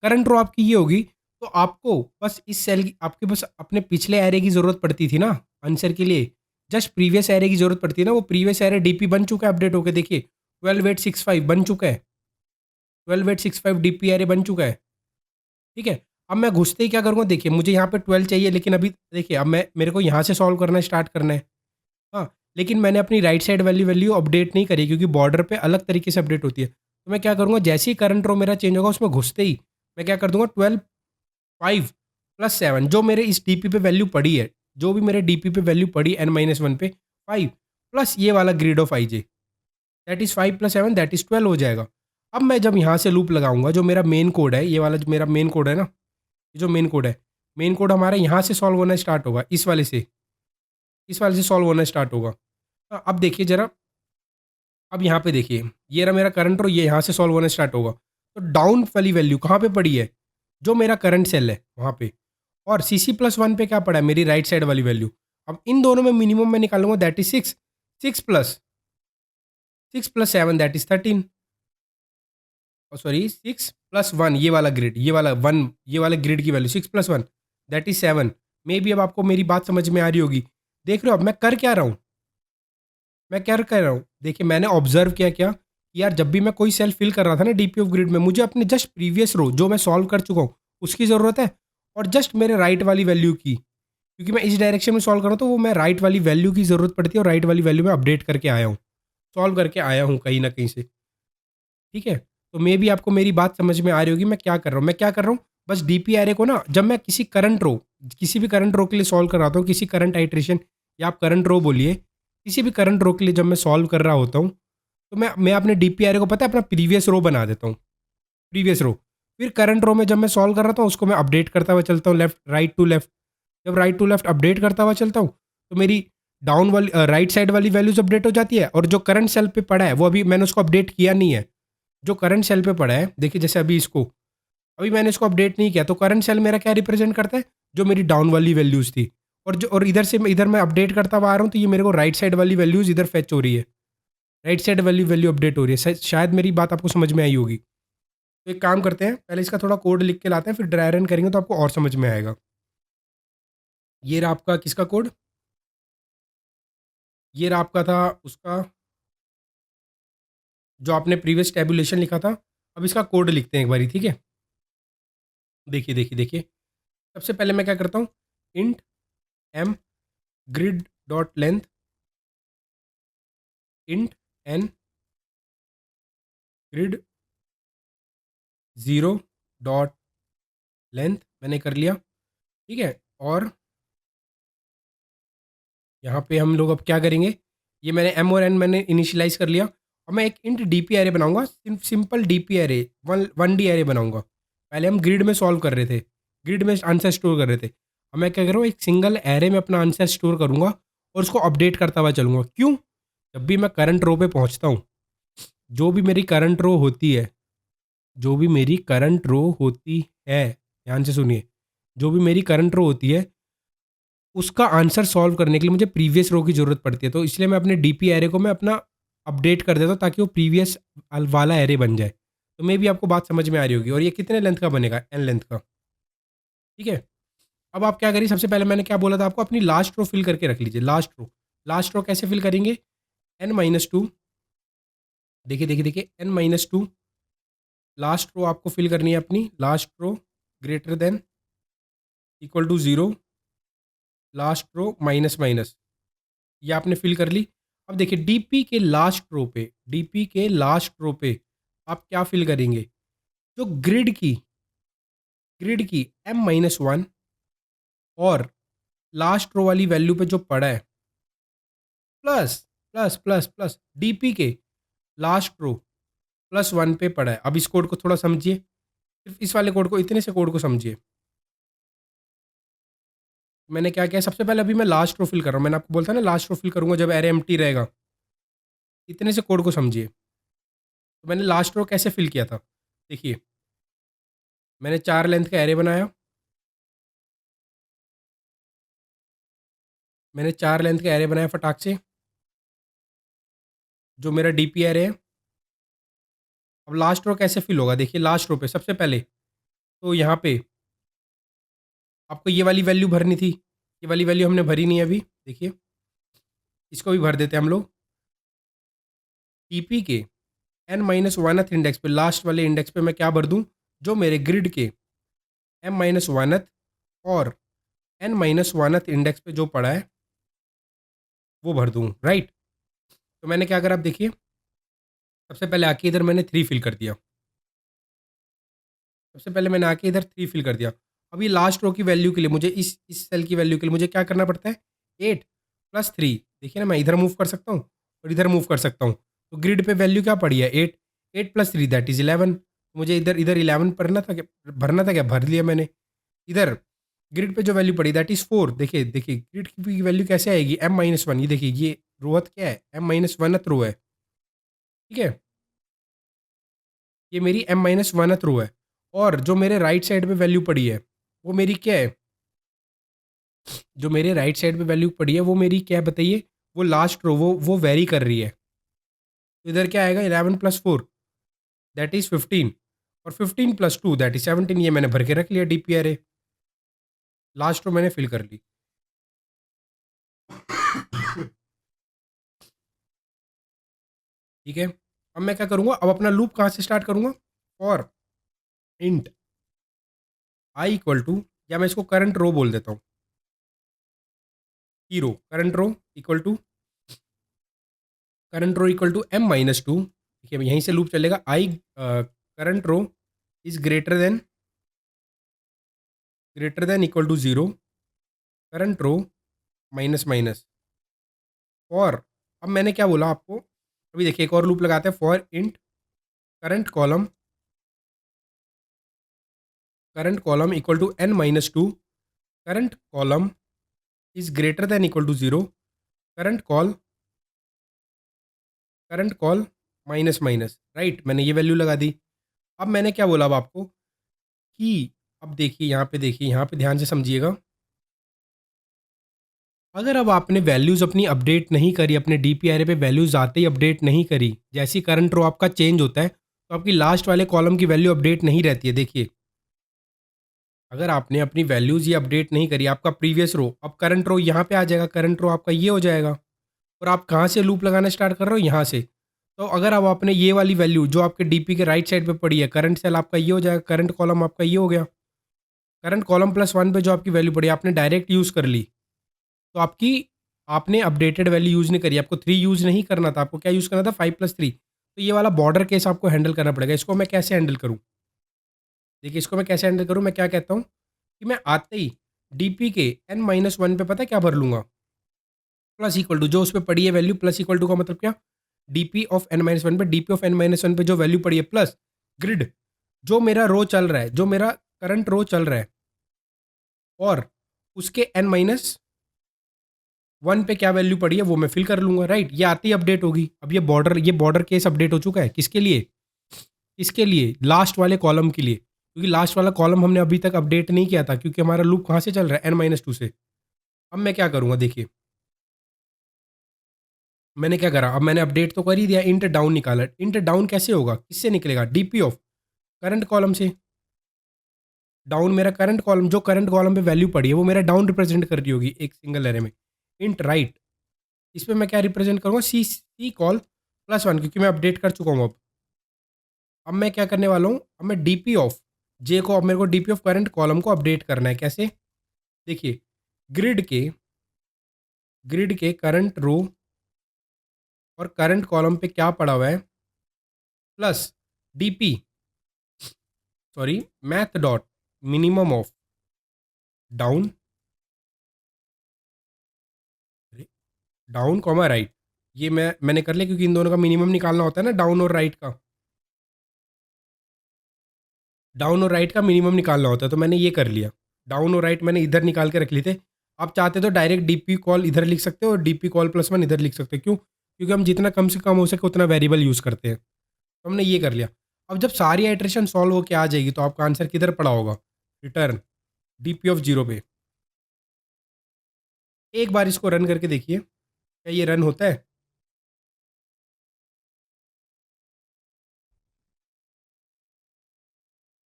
करंट रो आपकी ये होगी, तो आपको बस इस सेल की आपके बस अपने पिछले एरे की ज़रूरत पड़ती थी ना आंसर के लिए, जस्ट प्रीवियस एरे की ज़रूरत पड़ती है ना, वो प्रीवियस एरे डीपी बन चुका है अपडेट होके देखिए, 12865 बन चुका है, 12865 डीपी एरे बन चुका है, ठीक है? अब मैं घुसते ही क्या करूँगा देखिए, मुझे यहाँ पे 12 चाहिए, लेकिन अभी देखिए अब मैं मेरे को यहाँ से सॉल्व करना स्टार्ट करना है। हाँ, लेकिन मैंने अपनी राइट साइड वाली वैल्यू अपडेट नहीं करी, क्योंकि बॉर्डर पे अलग तरीके से अपडेट होती है। तो मैं क्या करूँगा, जैसे ही करंट रो मेरा चेंज होगा उसमें घुसते ही मैं क्या कर दूँगा, 12 5 प्लस 7 जो मेरे इस डीपी पे वैल्यू पड़ी है, जो भी मेरे डीपी पे वैल्यू पड़ी n-1 पे 5 प्लस ये वाला grid of ij, that is 5 plus 7 that is 12 हो जाएगा। अब मैं जब यहाँ से लूप लगाऊँगा, जो मेरा मेन कोड है, ये वाला जो मेरा मेन कोड है ना, ये जो मेन कोड है, मेन कोड हमारा यहाँ से सॉल्व होना स्टार्ट होगा, इस वाले से सॉल्व होना स्टार्ट होगा। अब देखिए ज़रा, अब यहाँ पे देखिए, ये रहा मेरा करंट, और ये यहाँ से सॉल्व होना स्टार्ट होगा। तो डाउन वाली वैल्यू कहाँ पे पड़ी है? जो मेरा करंट सेल है, वहाँ पे। और सीसी प्लस 1 पे क्या पड़ा है? मेरी राइट साइड वाली वैल्यू। अब इन दोनों में मिनिमम मैं निकालूँगा, that is 6। 6 plus 7 that is 13। Sorry 6 plus 1 ये वाला ग्रिड, ये वाला 1, ये वाले ग्रिड की value 6 plus 1 that is 7। Maybe अब आपको मेरी बात समझ में आ रही होगी। देख रहे हो अब मैं कर क्या रहा हूँ? मैं क्या कर रहा हूँ? देखिए मैंने ऑब्ज़र्व किया क्या, कि यार जब भी मैं कोई सेल फिल कर रहा था ना डीपी ऑफ ग्रिड में, मुझे अपने जस्ट प्रीवियस रो जो मैं सॉल्व कर चुका हूँ, उसकी ज़रूरत है, और जस्ट मेरे राइट वाली वैल्यू की। क्योंकि मैं इस डायरेक्शन में सॉल्व कर रहा हूँ, तो वो मैं राइट वाली वैल्यू की ज़रूरत पड़ती है, और राइट वाली वैल्यू में अपडेट करके आया हूँ, सॉल्व करके आया हूँ कहीं न कहीं से, ठीक है? तो मेबी आपको मेरी बात समझ में आ रही होगी मैं क्या कर रहा हूँ। मैं क्या कर रहा हूँ, बस डीपी एरे को ना, जब मैं किसी भी करंट रो के लिए सॉल्व कर रहा होता हूँ, किसी करंट आइट्रेशन, या आप करंट रो बोलिए, किसी भी करंट रो के लिए जब मैं सॉल्व कर रहा होता हूँ, तो मैं अपने डीपी एरे को पता है अपना प्रीवियस रो बना देता हूँ, प्रीवियस रो। फिर करंट रो में जब मैं सॉल्व कर रहा था, उसको मैं अपडेट करता हुआ चलता हूँ, लेफ्ट राइट टू लेफ्ट। जब राइट टू लेफ्ट अपडेट करता हुआ चलता हूँ, तो मेरी डाउन वाली राइट साइड वाली वैल्यूज अपडेट हो जाती है, और जो करंट सेल पे पड़ा है वो अभी मैंने उसको अपडेट किया नहीं है। जो करंट सेल पे पड़ा है, देखिए जैसे अभी मैंने इसको अपडेट नहीं किया, तो करंट सेल मेरा क्या रिप्रेजेंट करता है, जो मेरी डाउन वाली वैल्यूज थी। और इधर मैं अपडेट करता हुआ आ रहा हूँ, तो ये मेरे को राइट साइड वाली वैल्यूज इधर फेच हो रही है, राइट साइड वाली वैल्यू अपडेट हो रही है। शायद मेरी बात आपको समझ में आई होगी। तो एक काम करते हैं, पहले इसका थोड़ा कोड लिख के लाते हैं, फिर ड्राई रन करेंगे तो आपको और समझ में आएगा। ये रहा आपका किसका कोड, ये रहा आपका था उसका, जो आपने प्रीवियस टैबुलेशन लिखा था। अब इसका कोड लिखते हैं एक बारी, ठीक है? देखिए। सबसे पहले मैं क्या करता हूँ, int M grid dot length, int N grid 0 dot length मैंने कर लिया, ठीक है? और यहाँ पे हम लोग अब क्या करेंगे, ये मैंने एम और एन मैंने इनिशियलाइज़ कर लिया। और मैं एक इंट डीपी एरे बनाऊँगा, simple DP array, 1 D array बनाऊँगा। पहले हम ग्रिड में सॉल्व कर रहे थे, ग्रिड में आंसर स्टोर कर रहे थे। अब मैं क्या कर रहा हूँ, एक सिंगल एरे में अपना आंसर स्टोर करूँगा, और उसको अपडेट करता हुआ चलूँगा। क्यों? जब भी मैं करंट रो पे पहुँचता हूँ, जो भी मेरी करंट रो होती है, जो भी मेरी करंट रो होती है, ध्यान से सुनिए, जो भी मेरी करंट रो होती है, उसका आंसर सॉल्व करने के लिए मुझे प्रीवियस रो की ज़रूरत पड़ती है। तो इसलिए मैं अपने डीपी एरे को मैं अपना अपडेट कर देता हूँ, ताकि वो प्रीवियस वाला एरे बन जाए। तो मे बी आपको बात समझ में आ रही होगी। और ये कितने लेंथ का बनेगा, एन लेंथ का, ठीक है? अब आप क्या करिए, सबसे पहले मैंने क्या बोला था आपको, अपनी लास्ट रो फिल करके रख लीजिए, लास्ट रो कैसे फिल करेंगे, n-2, देखिए n-2 लास्ट रो आपको फिल करनी है अपनी, last row greater than equal to 0, last row minus minus, ये आपने फिल कर ली। अब देखिए डीपी के लास्ट रो पे आप क्या फिल करेंगे, जो ग्रिड की m-1 और लास्ट रो वाली वैल्यू पे जो पड़ा है, प्लस प्लस डीपी के लास्ट रो प्लस 1 पे पड़ा है। अब इस कोड को थोड़ा समझिए, सिर्फ इस वाले कोड को, इतने से कोड को समझिए। मैंने क्या किया, सबसे पहले अभी मैं लास्ट रो फिल कर रहा हूँ, मैंने आपको बोला था ना लास्ट रो फिल करूंगा जब एरे एम्प्टी रहेगा। इतने से कोड को समझिए। तो मैंने लास्ट रो कैसे फिल किया था, देखिए मैंने 4 लेंथ का एरे बनाया, मैंने 4 लेंथ का एरे बनाया फटाक से, जो मेरा डीपी एरे है। अब लास्ट रो कैसे फिल होगा, देखिए लास्ट रो पे सबसे पहले तो यहाँ पे आपको ये वाली वैल्यू भरनी थी, ये वाली वैल्यू हमने भरी नहीं है अभी, देखिए इसको भी भर देते हैं हम लोग। टीपी के एन माइनस वनथ इंडेक्स पे, लास्ट वाले इंडेक्स पे मैं क्या भर दूँ, जो मेरे ग्रिड के एम माइनस वनथ और एन माइनस वनथ इंडेक्स पे जो पड़ा है वो भर दूँ, राइट। तो मैंने क्या करा, आप देखिए सबसे पहले आके इधर मैंने 3 फिल कर दिया, सबसे पहले मैंने आके इधर 3 फिल कर दिया। अब ये लास्ट रो की वैल्यू के लिए मुझे इस सेल की वैल्यू के लिए मुझे क्या करना पड़ता है, 8 प्लस 3, देखिए ना मैं इधर मूव कर सकता हूँ और इधर मूव कर सकता हूँ। तो ग्रिड पे वैल्यू क्या पड़ी है, 8, 8 प्लस 3 दैट इज़ 11। मुझे इधर इधर 11 भरना था क्या, भरना था क्या, भर लिया मैंने। इधर ग्रिड पे जो वैल्यू पड़ी दैट इज़ 4, देखिए देखिए ग्रिड की वैल्यू कैसे आएगी, एम माइनस वन, ये देखिए ये रोहत क्या है, एम माइनस वनथ रो है, ठीक है, ये मेरी एम माइनस वनथ रो है। और जो मेरे राइट साइड पे वैल्यू पड़ी है वो मेरी क्या है, जो मेरे राइट साइड पे वैल्यू पड़ी है वो मेरी क्या है बताइए, वो लास्ट रो वो वेरी कर रही है। तो इधर क्या आएगा, 11 प्लस 4 दैट इज़ 15, और 15 प्लस 2 दैट इज 17, ये मैंने भर के रख लिया डीपी एरे, लास्ट रो मैंने फिल कर ली। ठीक है, अब मैं क्या करूँगा, अब अपना लूप कहाँ से स्टार्ट करूँगा, for int i equal to, या मैं इसको करंट रो बोल देता हूँ, की row, current row equal to, current row equal to m minus two, ठीक है, यहीं से लूप चलेगा, i current row is greater than equal to zero, current row minus minus, for, अब मैंने क्या बोला आपको, अभी देखिए एक और लूप लगाते हैं, for int current column equal to N minus two, current column is greater than equal to zero, current col current col minus minus, right, मैंने ये वैल्यू लगा दी। अब मैंने क्या बोला अब आपको कि, अब देखिए यहाँ पे, देखिए यहाँ पे ध्यान से समझिएगा, अगर अब आपने वैल्यूज़ अपनी अपडेट नहीं करी, अपने डीपीआरए पे वैल्यूज़ आते ही अपडेट नहीं करी, जैसे ही करंट रो आपका चेंज होता है तो आपकी लास्ट वाले कॉलम की वैल्यू अपडेट नहीं रहती है। देखिए अगर आपने अपनी वैल्यूज़ ये अपडेट नहीं करी, आपका प्रीवियस रो, अब करंट रो यहाँ पे आ जाएगा, करंट रो आपका ये हो जाएगा, और आप कहाँ से लूप लगाना स्टार्ट कर रहे हो, यहाँ से। तो अगर अब आपने ये वाली वैल्यू जो आपके डीपी के राइट साइड पे पड़ी है, करंट सेल आपका ये हो जाएगा, करंट कॉलम आपका ये हो गया, करंट कॉलम प्लस वन पे जो आपकी वैल्यू पड़ी आपने डायरेक्ट यूज़ कर ली, तो आपकी, आपने अपडेटेड वैल्यू यूज़ नहीं करी, आपको 3 यूज़ नहीं करना था, आपको क्या यूज़ करना था, 5 प्लस 3। तो ये वाला बॉर्डर केस आपको हैंडल करना पड़ेगा। इसको मैं कैसे हैंडल करूँ? देखिए इसको मैं कैसे हैंडल करूँ, मैं क्या कहता हूँ कि मैं आते ही डीपी के एन माइनस वन पे पता है क्या भर लूँगा? प्लस इक्वल टू, जो उस पे पड़ी है वैल्यू, प्लस इक्वल टू का मतलब क्या? DP of n minus one पे, DP of n minus one पे जो वैल्यू पड़ी है, प्लस ग्रिड, जो मेरा रो चल रहा है, जो मेरा करंट रो चल रहा है, और उसके एन माइनस वन पे क्या वैल्यू पड़ी है वो मैं फिल कर लूंगा, राइट। ये आती ही अपडेट होगी। अब ये बॉर्डर केस अपडेट हो चुका है, किसके लिए, किसके लिए, लास्ट वाले कॉलम के लिए, क्योंकि लास्ट वाला कॉलम हमने अभी तक अपडेट नहीं किया था, क्योंकि हमारा लूप कहाँ से चल रहा है, एन माइनस टू से। अब मैं क्या करूँगा, देखिए मैंने क्या करा, अब मैंने अपडेट तो कर ही दिया, इंट डाउन निकाला, इंट डाउन कैसे होगा, किससे निकलेगा, डीपी ऑफ करंट कॉलम से। डाउन मेरा करंट कॉलम, जो करंट कॉलम पे वैल्यू पड़ी है वो मेरा डाउन रिप्रेजेंट कर रही होगी एक सिंगल एरे में। इंट राइट, इस पे मैं क्या रिप्रेजेंट करूँगा, सी सी कॉल प्लस वन, क्योंकि मैं अपडेट कर चुका हूँ। अब मैं क्या करने वाला हूँ, अब मैं डीपी ऑफ जे को, अब मेरे को डीपी ऑफ करंट कॉलम को अपडेट करना है, कैसे, देखिए ग्रिड के करंट रो और करंट कॉलम पे क्या पड़ा हुआ है, plus DP, sorry, math dot minimum of down, down comma right, ये मैंने कर लिया, क्योंकि इन दोनों का मिनिमम निकालना होता है ना, डाउन और राइट का, डाउन और राइट का मिनिमम निकालना होता है, तो मैंने ये कर लिया। डाउन और राइट मैंने इधर निकाल के रख लिए थे। आप चाहते तो डायरेक्ट डीपी कॉल इधर लिख सकते हो और डीपी कॉल प्लस वन इधर लिख सकते हो, क्यों, क्योंकि हम जितना कम से कम हो सके उतना वेरिएबल यूज़ करते हैं। तो हमने ये कर लिया। अब जब सारी आइटरेशन सॉल्व होके आ जाएगी तो आपका आंसर किधर पड़ा होगा? रिटर्न डीपी ऑफ 0 पे। एक बार इसको रन करके देखिए, क्या ये रन होता है?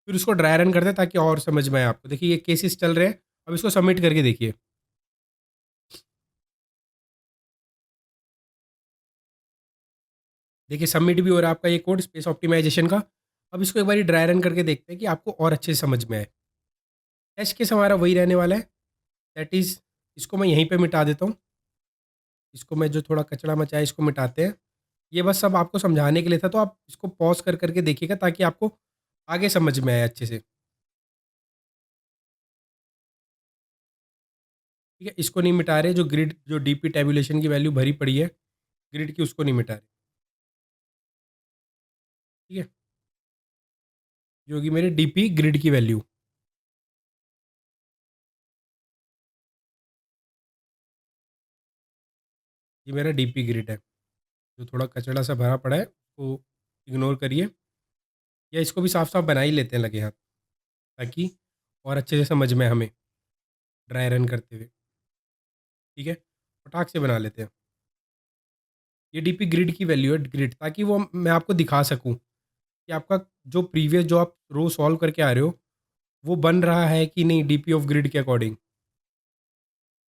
फिर उसको ड्राई रन करते हैं ताकि और समझ में आए आपको। देखिए ये केसेस चल रहे हैं, अब इसको सबमिट करके देखिए। देखिए सबमिट भी हो रहा है आपका ये कोड स्पेस ऑप्टिमाइज़ेशन का। अब इसको एक बारी ड्राई रन करके देखते हैं कि आपको और अच्छे से समझ में आए। टेस्ट केस हमारा वही रहने वाला है, दैट इज़ इसको मैं यहीं पे मिटा देता हूँ। इसको मैं जो थोड़ा कचरा मचा है इसको मिटाते हैं। ये बस सब आपको समझाने के लिए था, तो आप इसको पॉज़ कर कर के देखिएगा ताकि आपको आगे समझ में आए अच्छे से। ठीक है? इसको नहीं मिटा रहे, जो ग्रिड जो डीपी टैब्यूलेशन की वैल्यू भरी पड़ी है, ग्रिड की उसको नहीं मिटा रहे। ठीक है? जो कि मेरे डीपी ग्रिड की वैल्यू, ये मेरा डीपी ग्रिड है। जो थोड़ा कचरा सा भरा पड़ा है, उसको इग्नोर करिए, या इसको भी साफ-साफ बना ही लेते हैं लगे हाथ, ताकि और अच्छे से समझ में हमें ड्राई रन करते हुए। ठीक है? फटाक से बना लेते हैं। ये डीपी ग्रिड की वैल्यू है, ग्रिड, ताकि वो मैं आपको दिखा सकूँ कि आपका जो प्रीवियस जो आप रो सॉल्व करके आ रहे हो, वो बन रहा है कि नहीं डीपी ऑफ ग्रिड के अकॉर्डिंग।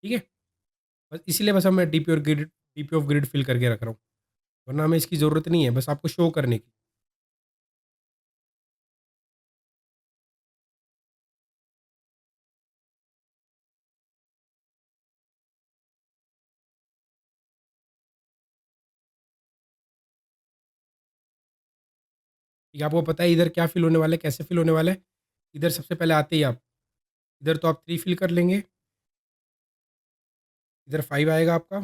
ठीक है? बस इसीलिए बस अब मैं डीपी ऑफ ग्रिड फिल करके रख रहा हूँ, वरना हमें इसकी ज़रूरत नहीं है, बस आपको शो करने की। ठीक है, आपको पता है इधर क्या फिल होने वाला है, कैसे फिल होने वाला है? इधर सबसे पहले आते ही आप, इधर तो आप 3 फिल कर लेंगे, इधर 5 आएगा आपका,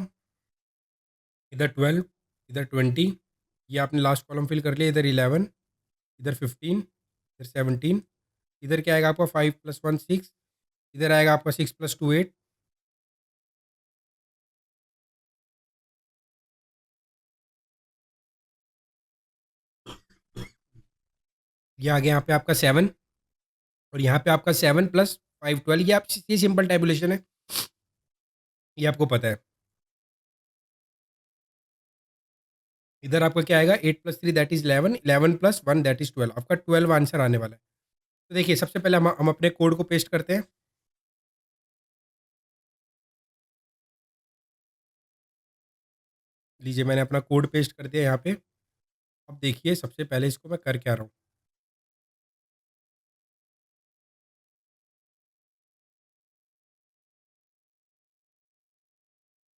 इधर 12, इधर 20, ये आपने लास्ट कॉलम फिल कर लिया, इधर 11, इधर 15, इधर 17, इधर क्या आएगा आपका 5 + 1 6, इधर आएगा आपका 6 + 2 8, ये आ गया यहाँ पे आपका 7, और यहाँ पे आपका 7 + 5 12, ये सिंपल टैबुलेशन है, ये आपको पता है। इधर आपका क्या आएगा 8 + 3 दैट इज़ 11, 11 + 1 दैट इज़ 12, आपका 12 आंसर आने वाला है। तो देखिए सबसे पहले हम अपने कोड को पेस्ट करते हैं। लीजिए मैंने अपना कोड पेस्ट कर दिया यहाँ पे। अब देखिए सबसे पहले इसको मैं कर क्या रहा हूँ।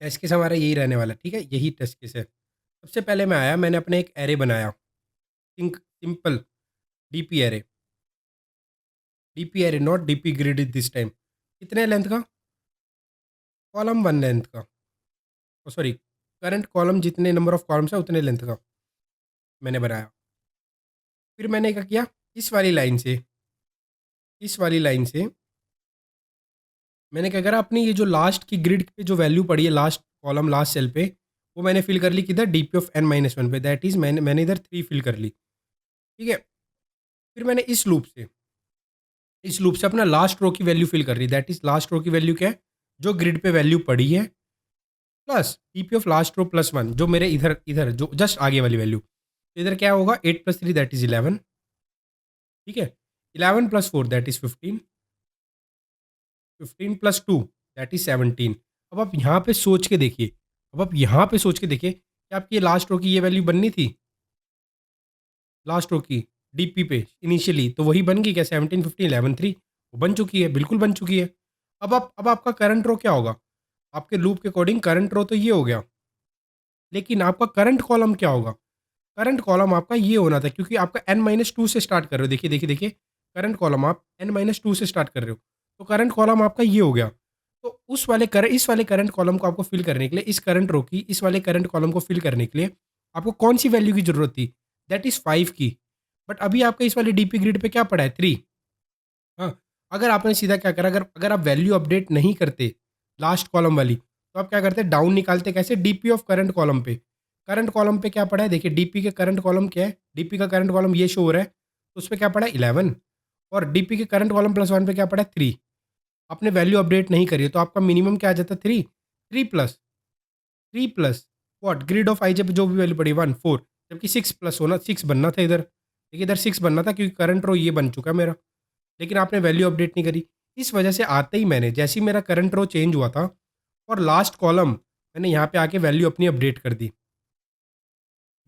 टेस्ट केस हमारा यही रहने वाला है, ठीक है? यही टेस्ट केस है। सबसे पहले मैं आया, मैंने अपना एक एरे बनाया, simple DP array, not DP grid this time. कितने लेंथ का? कॉलम 1 लेंथ का। ओह सॉरी, करंट कॉलम जितने नंबर ऑफ कॉलम्स है उतने लेंथ का मैंने बनाया। फिर मैंने क्या किया, इस वाली लाइन से मैंने क्या करा, अपनी ये जो लास्ट की ग्रिड पे जो वैल्यू पड़ी है लास्ट कॉलम लास्ट सेल पे, वो मैंने फिल कर ली किधर, डीपी ऑफ n-1 पे, दैट इज़ मैंने इधर 3 फिल कर ली। ठीक है? फिर मैंने इस लूप से अपना लास्ट रो की वैल्यू फिल कर ली, दैट इज़ लास्ट रो की वैल्यू क्या है, जो ग्रिड पे वैल्यू पड़ी है, plus DP of last row plus 1 जो मेरे इधर इधर जो जस्ट आगे वाली वैल्यू। तो इधर क्या होगा 8 + 3 दैट इज़ 11। ठीक है? 11 + 4 दैट इज़ 15, 15 + 2 दैट इज़ 17। अब आप यहाँ पे सोच के देखिए, कि आपकी ये लास्ट रो की ये वैल्यू बननी थी, लास्ट रो की डीपी पे इनिशियली, तो वही बन गई क्या? 17 15 11 3, वो बन चुकी है, बिल्कुल बन चुकी है। अब आपका करंट रो क्या होगा? आपके लूप के अकॉर्डिंग करंट रो तो ये हो गया, लेकिन आपका करंट कॉलम क्या होगा? करंट कॉलम आपका ये होना था, क्योंकि आपका n-2 से स्टार्ट कर रहे हो। देखिए, करंट कॉलम आप n-2 से स्टार्ट कर रहे हो, तो करंट कॉलम आपका ये हो गया। तो इस वाले करंट कॉलम को आपको फिल करने के लिए, इस करंट रो की इस वाले करंट कॉलम को फिल करने के लिए आपको कौन सी वैल्यू की ज़रूरत थी? दैट इज़ 5 की। बट अभी आपका इस वाले डीपी ग्रिड पे क्या पड़ा है? 3। हाँ, अगर आपने सीधा क्या करा, अगर अगर आप वैल्यू अपडेट नहीं करते लास्ट कॉलम वाली, तो आप क्या करते? डाउन निकालते कैसे? डीपी ऑफ करंट कॉलम पे। करंट कॉलम पे क्या पड़ा है, देखिए डीपी के करंट कॉलम क्या है, डीपी का करंट कॉलम ये शो हो रहा है, तो उस पे क्या पड़ा है 11, और डीपी के करंट कॉलम प्लस 1 पे क्या पड़ा है 3। आपने वैल्यू अपडेट नहीं करी है, तो आपका मिनिमम क्या आ जाता है 3, 3 plus 3 plus what, grid of i जब जो भी वैल्यू पड़ी 1 4, जबकि 6 प्लस होना, 6 बनना था इधर, देखिए इधर 6 बनना था क्योंकि करंट रो ये बन चुका है मेरा, लेकिन आपने वैल्यू अपडेट नहीं करी। इस वजह से आते ही मैंने, जैसे ही मेरा करंट रो चेंज हुआ था और लास्ट कॉलम मैंने यहाँ पे आके वैल्यू अपनी अपडेट कर दी।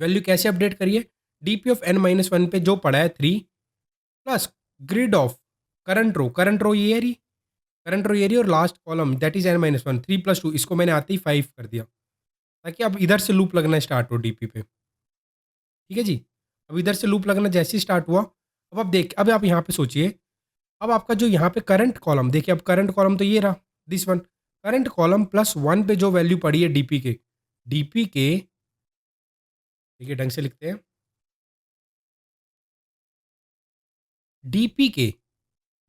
वैल्यू कैसे अपडेट करिए, DP of n minus one पे जो पड़ा है 3 प्लस ग्रिड ऑफ करंट रो ये रही, करंट रो ये रही, और last column that is n minus one, 3 plus 2, इसको मैंने आते ही 5 कर दिया, ताकि अब इधर से लूप लगना स्टार्ट हो डीपी पे। ठीक है जी, अब इधर से लूप लगना जैसे ही स्टार्ट हुआ, अब आप देख, अब आप यहाँ पे सोचिए, अब आपका जो यहाँ पे करंट कॉलम, देखिए अब करंट कॉलम तो ये रहा, this one, current column plus 1 पे जो वैल्यू पड़ी है डीपी के देखिए ढंग से लिखते हैं, डीपी के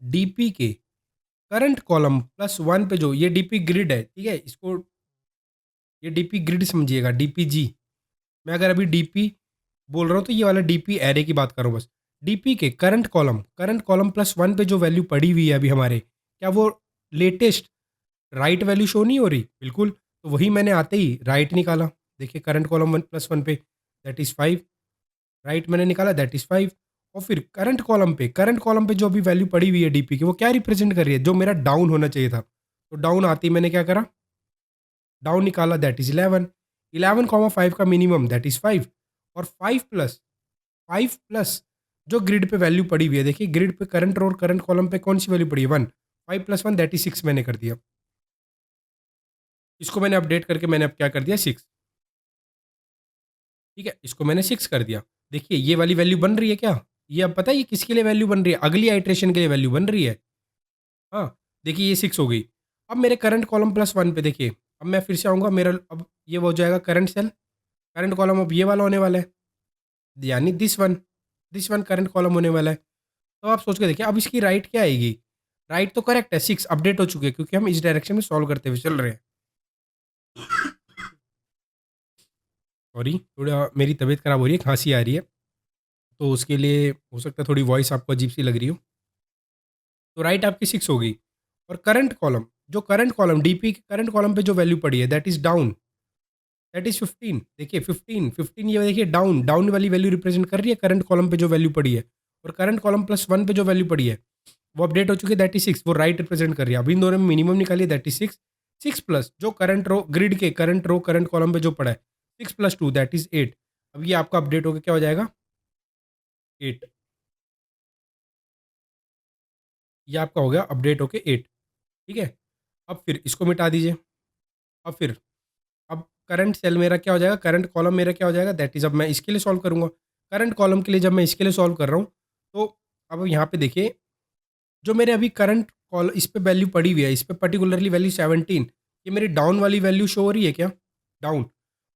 डीपी के करंट कॉलम प्लस 1 पे जो ये डीपी ग्रिड है, ठीक है, इसको ये डीपी ग्रिड समझिएगा, डीपीजी। मैं अगर अभी डीपी बोल रहा हूँ तो ये वाला डीपी एरे की बात कर रहा हूँ बस। डीपी के करंट कॉलम प्लस 1 पे जो वैल्यू पड़ी हुई है अभी हमारे, क्या वो लेटेस्ट राइट वैल्यू शो नहीं हो रही? बिल्कुल, तो वही मैंने आते ही राइट निकाला। देखिए करंट कॉलम 1 प्लस 1 पे दैट इज़ 5, राइट मैंने निकाला दैट इज़ 5, और फिर करंट कॉलम पे जो अभी वैल्यू पड़ी हुई है डीपी की, वो क्या रिप्रेजेंट कर रही है? जो मेरा डाउन होना चाहिए था। तो डाउन आते ही मैंने क्या करा? डाउन निकाला दैट इज़ 11, 11 कॉमा 5 का मिनिमम दैट इज़ 5, और 5 प्लस जो ग्रिड पे वैल्यू पड़ी हुई है, देखिए ग्रिड पे करंट और करंट कॉलम पे कौन सी वैल्यू पड़ी है 1, 5 प्लस 1 दैट इज़ 6 मैंने कर दिया। इसको मैंने अपडेट करके मैंने अब क्या कर दिया 6, ठीक है? इसको मैंने 6 कर दिया। देखिए ये वाली वैल्यू बन रही है क्या? ये अब पता है ये किसके लिए वैल्यू बन रही है? अगली आइट्रेशन के लिए वैल्यू बन रही है। हाँ, देखिए ये 6 हो गई। अब मेरे करंट कॉलम प्लस 1 पे देखिए, अब मैं फिर से आऊँगा, मेरा अब ये हो जाएगा करंट सेल, करंट कॉलम अब ये वाला होने वाला है, यानी दिस वन करंट कॉलम होने वाला है। तो आप सोच के देखिए अब इसकी राइट क्या आएगी? राइट तो करेक्ट है, 6 अपडेट हो चुके हैं क्योंकि हम इस डायरेक्शन में सॉल्व करते हुए चल रहे हैं। सॉरी, थोड़ा मेरी तबीयत खराब हो रही है, खाँसी आ रही है, तो उसके लिए हो सकता है थोड़ी वॉइस आपको अजीब-सी लग रही हो। तो राइट आपकी 6 हो गई, और करंट कॉलम डीपी के करंट कॉलम पे जो वैल्यू पड़ी है that is down, that is 15। देखिए 15 ये देखिए डाउन वाली वैल्यू रिप्रेजेंट कर रही है करंट कॉलम पे जो वैल्यू पड़ी है, और करंट कॉलम प्लस 1 पे जो वैल्यू पड़ी है वो अपडेट हो चुकी है दैट इज़ 6, वो राइट रिप्रेजेंट कर रही है। अब इन दोनों में मिनिमम निकालिए दैट इज़ 6, 6 प्लस जो करंट रो ग्रिड के करंट कॉलम पे जो पड़ा है 6 प्लस 2 दैट इज़ 8। अब ये आपका अपडेट होके क्या हो जाएगा 8, ये आपका हो गया अपडेट होके 8, ठीक है? अब फिर इसको मिटा दीजिए। अब फिर अब करंट सेल मेरा क्या हो जाएगा, करंट कॉलम मेरा क्या हो जाएगा दैट इज़, अब मैं इसके लिए सॉल्व करूँगा। करंट कॉलम के लिए जब मैं इसके लिए सॉल्व कर रहा हूँ, तो अब यहाँ पे देखिए जो मेरे अभी करंट कॉल इस पे वैल्यू पड़ी हुई है, इस पे पर्टिकुलरली वैल्यू 17, ये मेरी डाउन वाली वैल्यू शो हो रही है क्या? डाउन।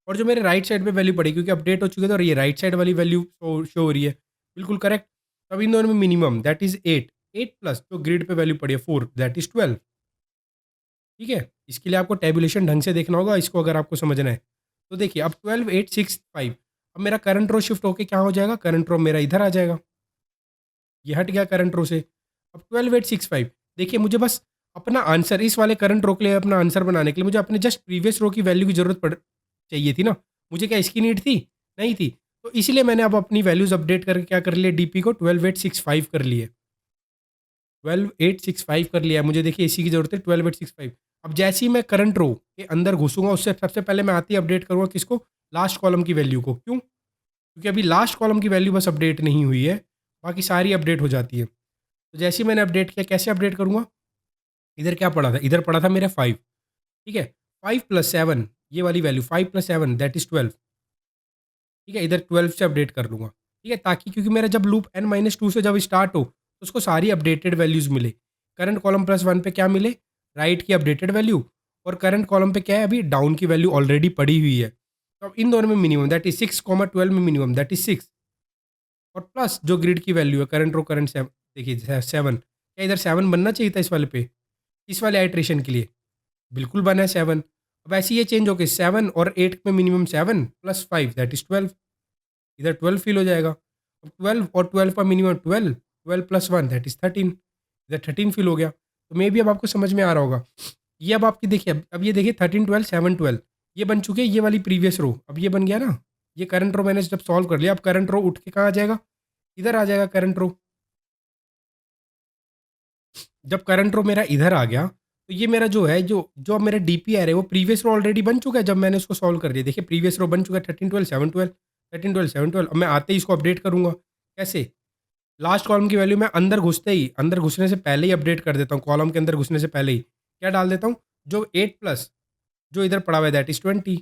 और जो मेरे राइट साइड पे वैल्यू पड़ी क्योंकि अपडेट हो चुके थे, और ये राइट साइड वाली वैल्यू शो हो रही है। बिल्कुल करेक्ट। अब इन दोनों में मिनिमम दैट इज़ 8, 8 प्लस जो ग्रिड पे वैल्यू पड़ी है 4 दैट इज़ 12, ठीक है? इसके लिए आपको टेबुलेशन ढंग से देखना होगा इसको अगर आपको समझना है। तो देखिए अब 12, 8, 6, 5, अब मेरा करंट रो शिफ्ट होके क्या हो जाएगा? करंट रो मेरा इधर आ जाएगा। ये हट गया करंट रो से। अब 12, 8, 6, 5, देखिए मुझे बस अपना आंसर इस वाले करंट रो के लिए अपना आंसर बनाने के लिए मुझे अपने जस्ट प्रीवियस रो की वैल्यू की ज़रूरत पड़ चाहिए थी ना। मुझे क्या इसकी नीड थी? नहीं थी। तो इसीलिए मैंने अब अपनी वैल्यूज़ अपडेट करके क्या कर लिया, डीपी को 12, 8, 6, 5 कर लिए। 12, 8, 6, 5 कर लिया। मुझे देखिए इसी की ज़रूरत है 12, 8, 6, 5। अब जैसे ही मैं करंट रो के अंदर घुसूँगा उससे सबसे पहले मैं आते ही अपडेट करूँगा किसको? लास्ट कॉलम की वैल्यू को। क्यों? क्योंकि अभी लास्ट कॉलम की वैल्यू बस अपडेट नहीं हुई है, बाकी सारी अपडेट हो जाती है। तो जैसे ही मैंने अपडेट किया, कैसे अपडेट करूँगा? इधर क्या पड़ा था? इधर पड़ा था मेरा 5, ठीक है? 5 प्लस 7 ये वाली वैल्यू 5 प्लस 7 दैट इज़ 12, ठीक है? इधर 12 से अपडेट कर लूँगा, ठीक है? ताकि क्योंकि मेरा जब लूप n-2 से जब स्टार्ट हो, तो उसको सारी अपडेटेड वैल्यूज़ मिले। करंट कॉलम प्लस 1 पे क्या मिले? राइट की अपडेटेड वैल्यू, और करंट कॉलम पे क्या है अभी डाउन की वैल्यू ऑलरेडी पड़ी हुई है। तो अब इन दोनों में मिनिमम दैट इज़ 6, 12 में मिनिमम दैट इज़ 6, और प्लस जो ग्रिड की वैल्यू है करंट रो करंट देखिए 7, क्या इधर 7 बनना चाहिए था इस वाले पे? इस वाले आइट्रेशन के लिए? बिल्कुल बना है 7। अब ऐसे ये चेंज होके 7 और 8 में मिनिमम 7 प्लस 5 दैट इज़ 12, इधर 12 फ़िल हो जाएगा। अब 12 और 12 का मिनिमम 12, 12 प्लस 1 दैट इज़ 13, इधर 13 फ़िल हो गया। तो मेबी अब आपको समझ में आ रहा होगा। ये अब आपकी देखिए, अब ये देखिए 13, 12, 7, 12 ये बन चुके हैं, ये वाली प्रीवियस रो। अब ये बन गया ना, ये करंट रो मैंने जब सॉल्व कर लिया, अब करंट रो उठ के कहाँ आ जाएगा? इधर आ जाएगा करंट रो। जब करंट रो मेरा इधर आ गया, तो ये मेरा जो है, जो जो अब मेरा डीपीआर है, वो प्रीवियस रो ऑलरेडी बन चुका है जब मैंने उसको सॉल्व कर दिया। देखिए प्रीवियस रो बन चुका है 13, 12, 7, 12, 13, 12, 7, 12। अब मैं आते ही इसको अपडेट करूँगा। कैसे? लास्ट कॉलम की वैल्यू मैं अंदर घुसते ही, अंदर घुसने से पहले ही अपडेट कर देता हूँ, कॉलम के अंदर घुसने से पहले ही। क्या डाल देता हूँ? जो 8 प्लस जो इधर पड़ा हुआ है दैट इज़ 20।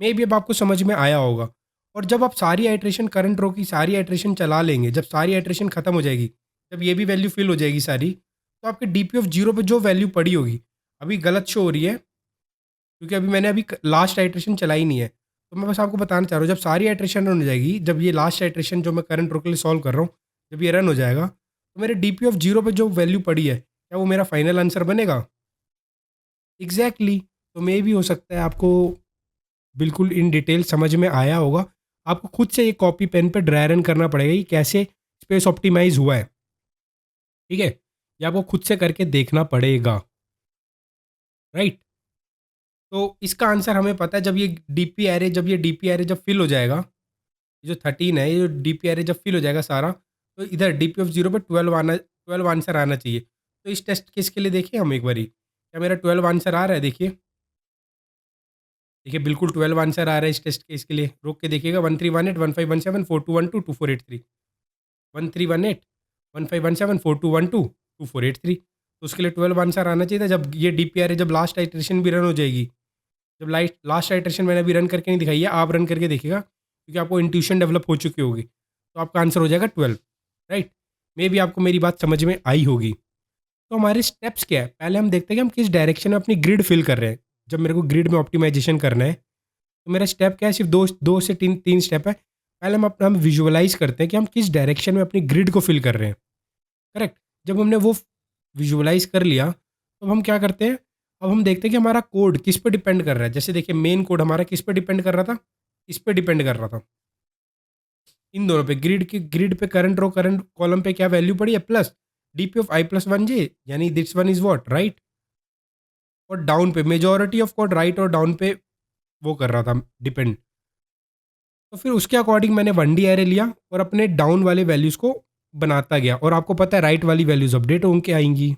मे बी अब आपको समझ में आया होगा। और जब आप सारी आइट्रेशन करंट रो की सारी आइट्रेशन चला लेंगे, जब सारी आइट्रेशन खत्म हो जाएगी, जब ये भी वैल्यू फिल हो जाएगी सारी, तो आपके डीपी ऑफ जीरो पे जो वैल्यू पड़ी होगी, अभी गलत शो हो रही है क्योंकि अभी मैंने अभी लास्ट आइट्रेशन चलाई नहीं है। तो मैं बस आपको बताना चाह रहा हूँ, जब सारी आइट्रेशन रन हो जाएगी, जब ये लास्ट आइट्रेशन जो मैं करंट रो के लिए सॉल्व कर रहा हूँ, जब ये रन हो जाएगा, तो मेरे डीपी ऑफ जीरो पे जो वैल्यू पड़ी है, क्या वो मेरा फाइनल आंसर बनेगा? एग्जैक्टली तो मे भी हो सकता है आपको बिल्कुल इन डिटेल समझ में आया होगा। आपको खुद से ये कॉपी पेन पे ड्राई रन करना पड़ेगा कि कैसे स्पेस ऑप्टिमाइज़ हुआ है, ठीक है? ये आपको खुद से करके देखना पड़ेगा, राइट? तो इसका आंसर हमें पता है, जब ये डीपी एरे जब फिल हो जाएगा, ये जो 13 है, ये जो डीपी एरे जब फिल हो जाएगा सारा, तो इधर डीपी ऑफ 0 पे 12 आंसर आना चाहिए। तो इस टेस्ट केस के लिए देखिए हम एक बारी, क्या मेरा 12 आंसर आ रहा है? देखिए। देखिए बिल्कुल 12 आंसर आ रहा है इस टेस्ट केस के लिए। रोक के देखिएगा 1318 1517 4212 2483 1318 1517 4212 2483। तो उसके लिए 12 आंसर आना चाहिए था। जब ये डीपीआर है, जब लास्ट आइटरेशन भी रन हो जाएगी, जब लास्ट आइटरेशन मैंने अभी रन करके नहीं दिखाई है, आप रन करके देखिएगा क्योंकि आपको इंट्यूशन डेवलप हो चुकी होगी, तो आपका आंसर हो जाएगा 12, राइट? मे भी आपको मेरी बात समझ में आई होगी। तो हमारे स्टेप्स क्या है, पहले हम देखते हैं कि हम किस डायरेक्शन में अपनी ग्रिड फिल कर रहे हैं। जब मेरे को ग्रिड में ऑप्टिमाइजेशन करना है, तो मेरा स्टेप क्या है? सिर्फ दो दो से तीन तीन स्टेप है। पहले हम विजुअलाइज करते हैं कि हम किस डायरेक्शन में अपनी ग्रिड को फिल कर रहे हैं, करेक्ट? जब हमने वो विजुअलाइज कर लिया, तो हम क्या करते हैं? अब हम देखते हैं कि हमारा कोड किस पे डिपेंड कर रहा है। जैसे देखिए मेन कोड हमारा किस पे डिपेंड कर रहा था? इस पे डिपेंड कर रहा था, इन दोनों पे। ग्रिड पे करंट रो करंट कॉलम पे क्या वैल्यू पड़ी है? Plus DP of i plus one j, यानी this one is what, right? और डाउन पे मेजोरिटी ऑफ कोड राइट और डाउन पे वो कर रहा था डिपेंड। तो फिर उसके अकॉर्डिंग मैंने 1D एरे लिया और अपने डाउन वाले वैल्यूज़ को बनाता गया, और आपको पता है राइट वाली वैल्यूज़ अपडेट होके आएंगी,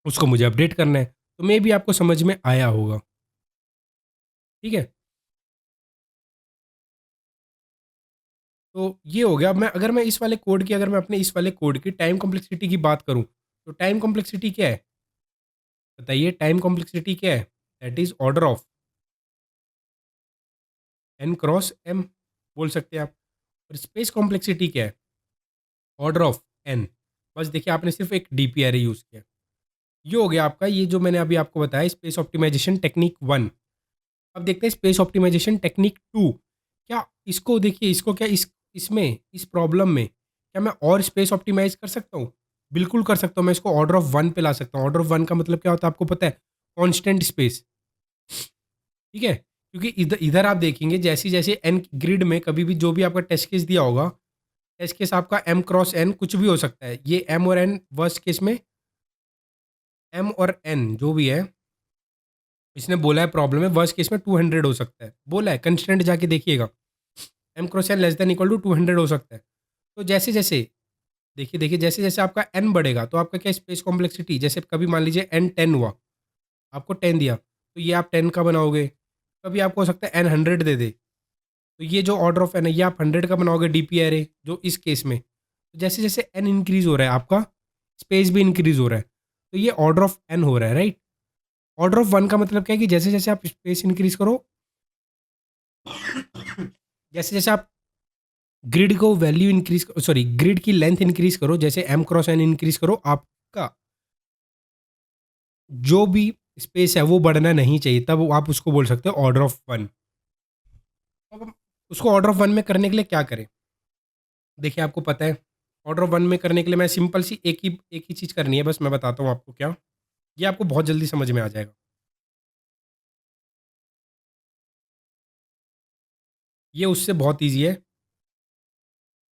उसको मुझे अपडेट करना है। तो मे भी आपको समझ में आया होगा, ठीक है? तो ये हो गया। अब अगर मैं इस वाले कोड की, अगर मैं अपने इस वाले कोड की टाइम कॉम्प्लेक्सिटी की बात करूँ, तो टाइम कॉम्प्लेक्सिटी क्या है? बताइए, टाइम कॉम्प्लेक्सिटी क्या है? That is order of N cross M, बोल सकते हैं आप। और स्पेस कॉम्प्लेक्सिटी क्या है? Order of N. बस देखिए, आपने सिर्फ एक डीपी एरे यूज़ किया। ये हो गया आपका, ये जो मैंने अभी आपको बताया स्पेस ऑप्टिमाइजेशन टेक्निक 1। अब देखते हैं स्पेस ऑप्टिमाइजेशन टेक्निक 2। क्या इसको देखिए, इसको क्या इसमें इस प्रॉब्लम में क्या मैं और स्पेस ऑप्टिमाइज़ कर सकता हूँ? बिल्कुल कर सकता हूँ। मैं इसको ऑर्डर ऑफ 1 पे ला सकता हूँ। ऑर्डर ऑफ 1 का मतलब क्या होता है आपको पता है? कांस्टेंट स्पेस, ठीक है? क्योंकि इधर इधर आप देखेंगे, जैसी-जैसी एन ग्रिड में कभी भी जो भी आपका टेस्ट केस दिया होगा, टेस्ट केस आपका m क्रॉस n कुछ भी हो सकता है। ये m और n वर्स्ट केस में, m और n जो भी है, इसने बोला है प्रॉब्लम है, वर्स्ट केस में 200 हो सकता है। बोला है, कंस्टेंट जाके देखिएगा। m cross n less than equal to 200 हो सकता है। तो जैसे-जैसे देखिए, जैसे-जैसे आपका n बढ़ेगा, तो आपका क्या स्पेस कॉम्प्लेक्सिटी, जैसे कभी मान लीजिए n 10 हुआ, आपको 10 दिया, तो ये आप 10 का बनाओगे। कभी आपको हो सकता है n 100 दे दे, तो ये जो ऑर्डर ऑफ n है, ये आप 100 का बनाओगे डीपी एरे, जो इस केस में। तो जैसे-जैसे n इंक्रीज़ हो रहा है, आपका स्पेस भी इंक्रीज़ हो रहा है। तो ये ऑर्डर ऑफ n हो रहा है, राइट? ऑर्डर ऑफ 1 का मतलब क्या है कि जैसे-जैसे आप स्पेस इंक्रीज़ करो, जैसे-जैसे आप ग्रिड को वैल्यू इंक्रीज़ सॉरी ग्रिड की लेंथ इंक्रीज़ करो, जैसे m क्रॉस n इंक्रीज़ करो, आपका जो भी स्पेस है वो बढ़ना नहीं चाहिए, तब आप उसको बोल सकते हो ऑर्डर ऑफ 1। अब हम उसको ऑर्डर ऑफ 1 में करने के लिए क्या करें? देखिए, आपको पता है ऑर्डर ऑफ 1 में करने के लिए मैं सिंपल सी एक ही चीज़ करनी है, बस मैं बताता हूँ आपको क्या। ये आपको बहुत जल्दी समझ में आ जाएगा। ये उससे बहुत ईज़ी है।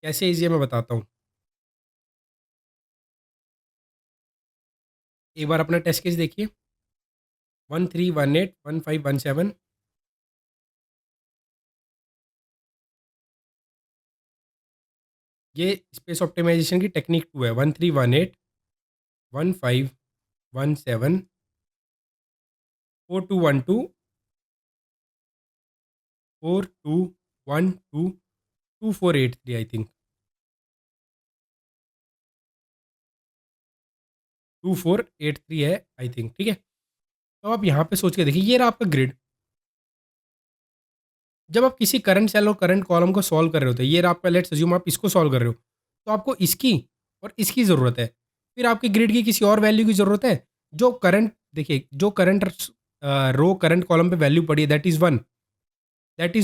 कैसे ईज़ी है मैं बताता हूँ। एक बार अपना टेस्ट केस देखिए 13181517। ये स्पेस ऑप्टिमाइज़ेशन की टेक्निक 2 है 13181517 4212 4212 2483 आई थिंक 2483 है आई थिंक, ठीक है? तो आप यहाँ पे सोच के देखिए ये रहा आपका ग्रिड। जब आप किसी करंट सेल और करंट कॉलम को सॉल्व कर रहे होते हैं, ये रहा आपका लेट्स अज्यूम आप इसको सॉल्व कर रहे हो, तो आपको इसकी और इसकी ज़रूरत है। फिर आपकी ग्रिड की किसी और वैल्यू की ज़रूरत है। जो करंट देखिए जो करंट रो करंट कॉलम पे वैल्यू पड़ी है दैट इज़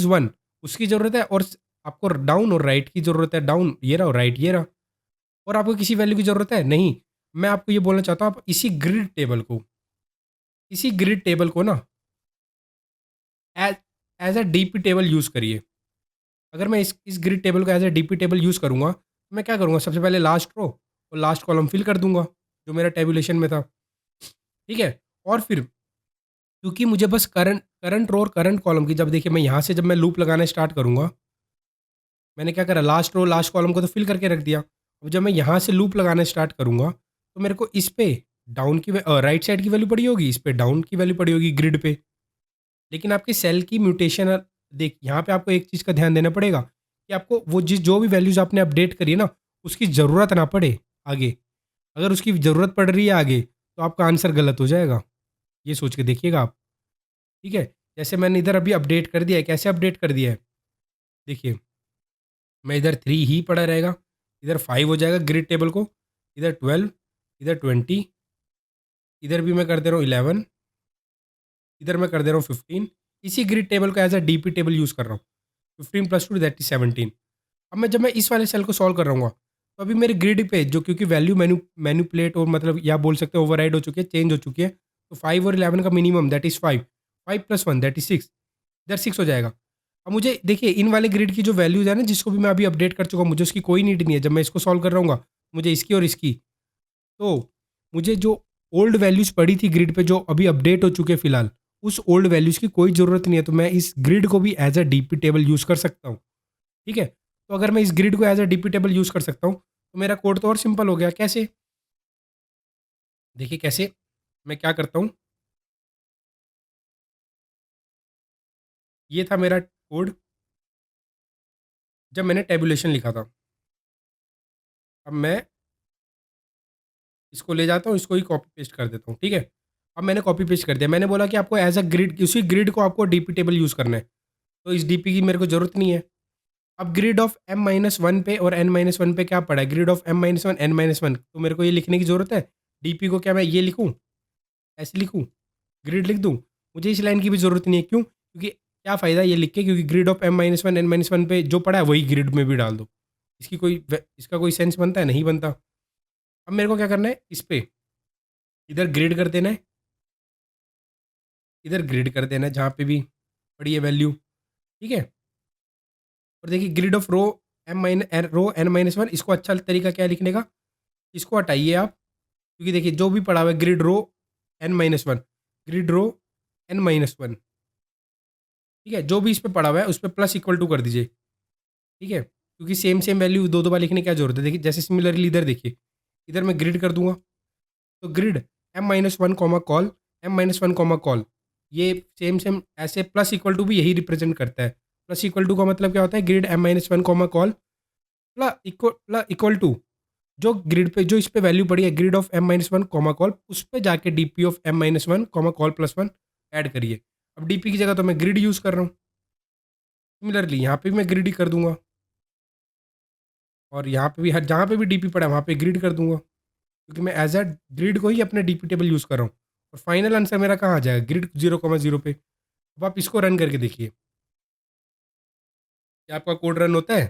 1 उसकी ज़रूरत है और आपको डाउन और राइट की ज़रूरत है, डाउन ये रहा और राइट ये रहा। और आपको किसी वैल्यू की ज़रूरत है? नहीं। मैं आपको ये बोलना चाहता हूँ आप इसी ग्रिड टेबल को ना as as a DP table use करिए। अगर मैं इस ग्रिड टेबल को as a DP table use करूँगा, तो मैं क्या करूँगा सबसे पहले लास्ट रो और लास्ट कॉलम फिल कर दूँगा, जो मेरा टेबुलेशन में था, ठीक है? और फिर क्योंकि मुझे बस करंट करंट रो और करंट कॉलम की जब देखिए मैं यहाँ से जब मैं लूप लगाना स्टार्ट करूँगा, मैंने क्या करा लास्ट रो लास्ट कॉलम को तो फिल करके रख दिया। अब जब मैं यहाँ से लूप लगाना स्टार्ट करूँगा, तो मेरे को इस पे राइट साइड की वैल्यू पड़ी होगी, इस पे डाउन की वैल्यू पड़ी होगी ग्रिड पे। लेकिन आपके सेल की म्यूटेशन देख यहाँ पे आपको एक चीज़ का ध्यान देना पड़ेगा कि आपको वो जो भी वैल्यूज़ आपने अपडेट करी है ना, उसकी ज़रूरत ना पड़े आगे। अगर उसकी ज़रूरत पड़ रही है आगे, तो आपका आंसर गलत हो जाएगा। ये सोच के देखिएगा आप, ठीक है? जैसे मैंने इधर अभी अपडेट कर दिया है, कैसे अपडेट कर दिया है? देखिए, मैं इधर 3 ही पड़ा रहेगा, इधर 5 हो जाएगा ग्रिड टेबल को, इधर 12, इधर 20, इधर भी मैं कर दे रहा हूँ 11, इधर मैं कर दे रहा हूँ 15। इसी ग्रिड टेबल को as a DP table use कर रहा हूँ। 15 + 2 दैट इज़ 17। अब मैं जब मैं इस वाले सेल को सॉल्व कर रहा हूँ, तो अभी मेरे ग्रिड पे जो क्योंकि वैल्यू मैनिपुलेट और मतलब या बोल सकते हैं ओवरराइड हो चुकी है, चेंज हो चुकी है। तो 5 और 11 का minimum that is 5, 5 + 1 that is 6, इधर 6 हो जाएगा। अब मुझे देखिए इन वाले ग्रिड की जो वैल्यूज़ है ना जिसको भी मैं अभी अपडेट कर चुका हूँ, मुझे उसकी कोई नीड नहीं है। जब मैं इसको सॉल्व कर रहा हूँगा, मुझे इसकी और इसकी। तो मुझे जो ओल्ड वैल्यूज़ पड़ी थी ग्रिड पे जो अभी अपडेट हो चुके हैं फिलहाल, उस ओल्ड वैल्यूज़ की कोई ज़रूरत नहीं है। तो मैं इस ग्रिड को भी as a DP table use कर सकता हूँ। ठीक है? तो अगर मैं इस ग्रिड को as a DP table use कर सकता हूँ, तो मेरा कोड तो और सिंपल हो गया। कैसे? देखिए कैसे? मैं क्या करता हूँ, ये था मेरा कोड जब मैंने टैबुलेशन लिखा था। अब मैं इसको ले जाता हूँ, इसको ही कॉपी पेस्ट कर देता हूँ, ठीक है? अब मैंने कॉपी पेस्ट कर दिया। मैंने बोला कि आपको एज़ अ ग्रिड उसी ग्रिड को आपको डीपी टेबल यूज़ करना है। तो इस डीपी की मेरे को ज़रूरत नहीं है। अब ग्रिड ऑफ m-1 पे और n-1 पे क्या पड़ा है? ग्रिड ऑफ m-1 n-1 तो मेरे को ये लिखने की ज़रूरत है? डीपी को क्या मैं ये लिखूँ? ऐसे लिखूँ? ग्रिड लिख दूँ? मुझे इस लाइन की भी ज़रूरत नहीं है, क्यों? क्योंकि क्या फ़ायदा ये लिख के क्योंकि ग्रिड ऑफ m-1 n-1 पे जो पड़ा है वही ग्रिड में भी डाल दो। इसका कोई सेंस बनता है? नहीं बनता। अब मेरे को क्या करना है इस पे, इधर ग्रिड कर देना है, इधर ग्रिड कर देना है जहाँ पे भी पड़ी है वैल्यू, ठीक है? और देखिए ग्रिड ऑफ रो n-1 इसको अच्छा तरीका क्या है लिखने का? इसको हटाइए आप, क्योंकि देखिए जो भी पड़ा हुआ है n-1 ग्रिड रो n-1 ठीक है? जो भी इस पे पड़ा हुआ है उस पे प्लस इक्वल टू कर दीजिए, ठीक है? क्योंकि सेम सेम वैल्यू दो दो बार लिखने की क्या जरूरत है? देखिए जैसे सिमिलरली इधर देखिए, इधर मैं ग्रिड कर दूंगा, तो grid m-1 comma call m-1 comma call, ये सेम सेम ऐसे प्लस इक्वल टू भी यही रिप्रेजेंट करता है। प्लस इक्वल टू का मतलब क्या होता है? Grid m-1 comma col plus equal to जो ग्रिड पे जो इस पे वैल्यू पड़ी है grid of m-1 comma call, उस पे जाके DP of m-1 comma col plus 1 add करिए। अब डीपी की जगह तो मैं ग्रिड यूज़ कर रहा हूँ। सिमिलरली यहाँ पे भी मैं ग्रिड ही कर दूंगा और यहाँ पे भी हर जहाँ पे भी डीपी पड़ा है वहाँ पे ग्रिड कर दूंगा, क्योंकि मैं एज अ ग्रिड को ही अपने डीपी टेबल यूज़ कर रहा हूँ। और फाइनल आंसर मेरा कहाँ आ जाएगा? ग्रिड 0,0 पे। अब आप इसको रन करके देखिए, क्या आपका कोड रन होता है?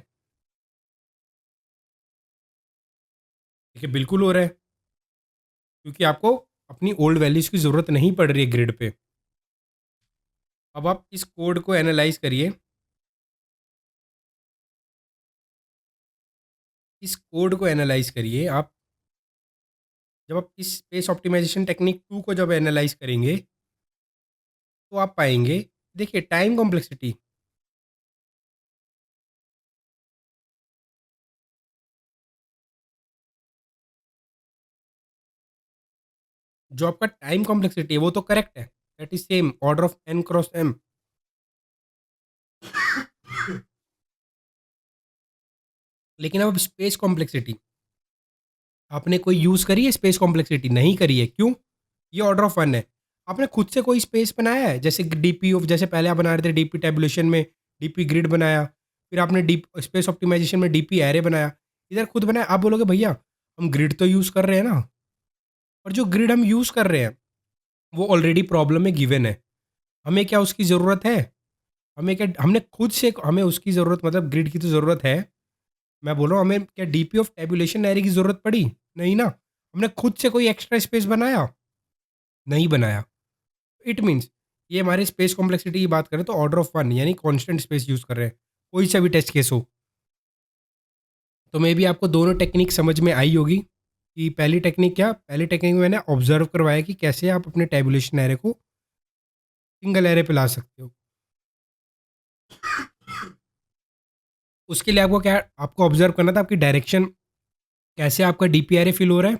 देखिए बिल्कुल हो रहा है, क्योंकि आपको अपनी ओल्ड वैल्यूज़ की ज़रूरत नहीं पड़ रही है ग्रिड पे। अब आप इस कोड को एनालाइज़ करिए, इस कोड को एनालाइज़ करिए आप। जब आप इस स्पेस ऑप्टिमाइज़ेशन टेक्निक 2 को जब एनालाइज़ करेंगे, तो आप पाएँगे, देखिए टाइम कॉम्प्लेक्सिटी, जो आपका टाइम कॉम्प्लेक्सिटी है वो तो करेक्ट है। That is same order of n cross m। लेकिन अब स्पेस कॉम्प्लेक्सिटी, आपने कोई यूज़ करी है स्पेस कॉम्प्लेक्सिटी? नहीं करी है, क्यों? ये ऑर्डर ऑफ 1 है। आपने खुद से कोई स्पेस बनाया है? जैसे डीपी ऑफ, जैसे पहले आप बना रहे थे डीपी टैबुलेशन में डीपी ग्रिड बनाया, फिर आपने डीप स्पेस ऑप्टिमाइज़ेशन में डीपी एरे बनाया, इधर खुद बनाया। आप बोलोगे भैया हम ग्रिड तो यूज़ कर रहे हैं ना, और जो ग्रिड हम यूज़ कर रहे हैं, वो ऑलरेडी प्रॉब्लम में गिवन है। हमें क्या उसकी ज़रूरत है? हमें क्या, हमने खुद से हमें उसकी ज़रूरत, मतलब ग्रिड की तो ज़रूरत है। मैं बोल रहा हूँ हमें क्या डीपी ऑफ टैबुलेशन एरे की ज़रूरत पड़ी? नहीं ना। हमने खुद से कोई एक्स्ट्रा स्पेस बनाया? नहीं बनाया। इट मीन्स ये हमारे स्पेस कॉम्प्लेक्सिटी की बात करें तो ऑर्डर ऑफ 1 यानी कांस्टेंट स्पेस यूज़ कर रहे हैं। कोई सा भी टेस्ट केस हो। तो मे बी आपको दोनों टेक्निक समझ में आई होगी कि पहली टेक्निक क्या? पहली टेक्निक में मैंने ऑब्ज़र्व करवाया कि कैसे आप अपने टैबुलेशन एरे को सिंगल एरे पे ला सकते हो। उसके लिए आपको क्या, आपको ऑब्ज़र्व करना था आपकी डायरेक्शन, कैसे आपका डीपी एरे फिल हो रहा है।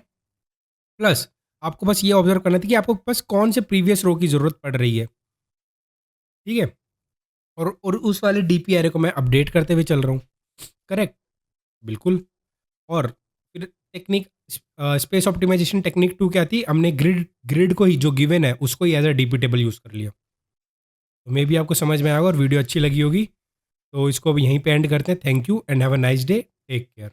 प्लस आपको बस ये ऑब्ज़र्व करना था कि आपको बस कौन से प्रीवियस रो की ज़रूरत पड़ रही है। ठीक है? और उस वाले डीपी एरे को मैं अपडेट करते हुए चल रहा हूँ। करेक्ट? बिल्कुल। और फिर टेक्निक स्पेस ऑप्टिमाइजेशन टेक्निक 2 क्या थी? हमने ग्रिड ग्रिड को ही जो गिवन है उसको ही as a DP table use कर लिया। तो मे बी आपको समझ में आया होगा और वीडियो अच्छी लगी होगी। तो इसको अब यहीं पे एंड करते हैं। Thank you and have a nice day. Take care.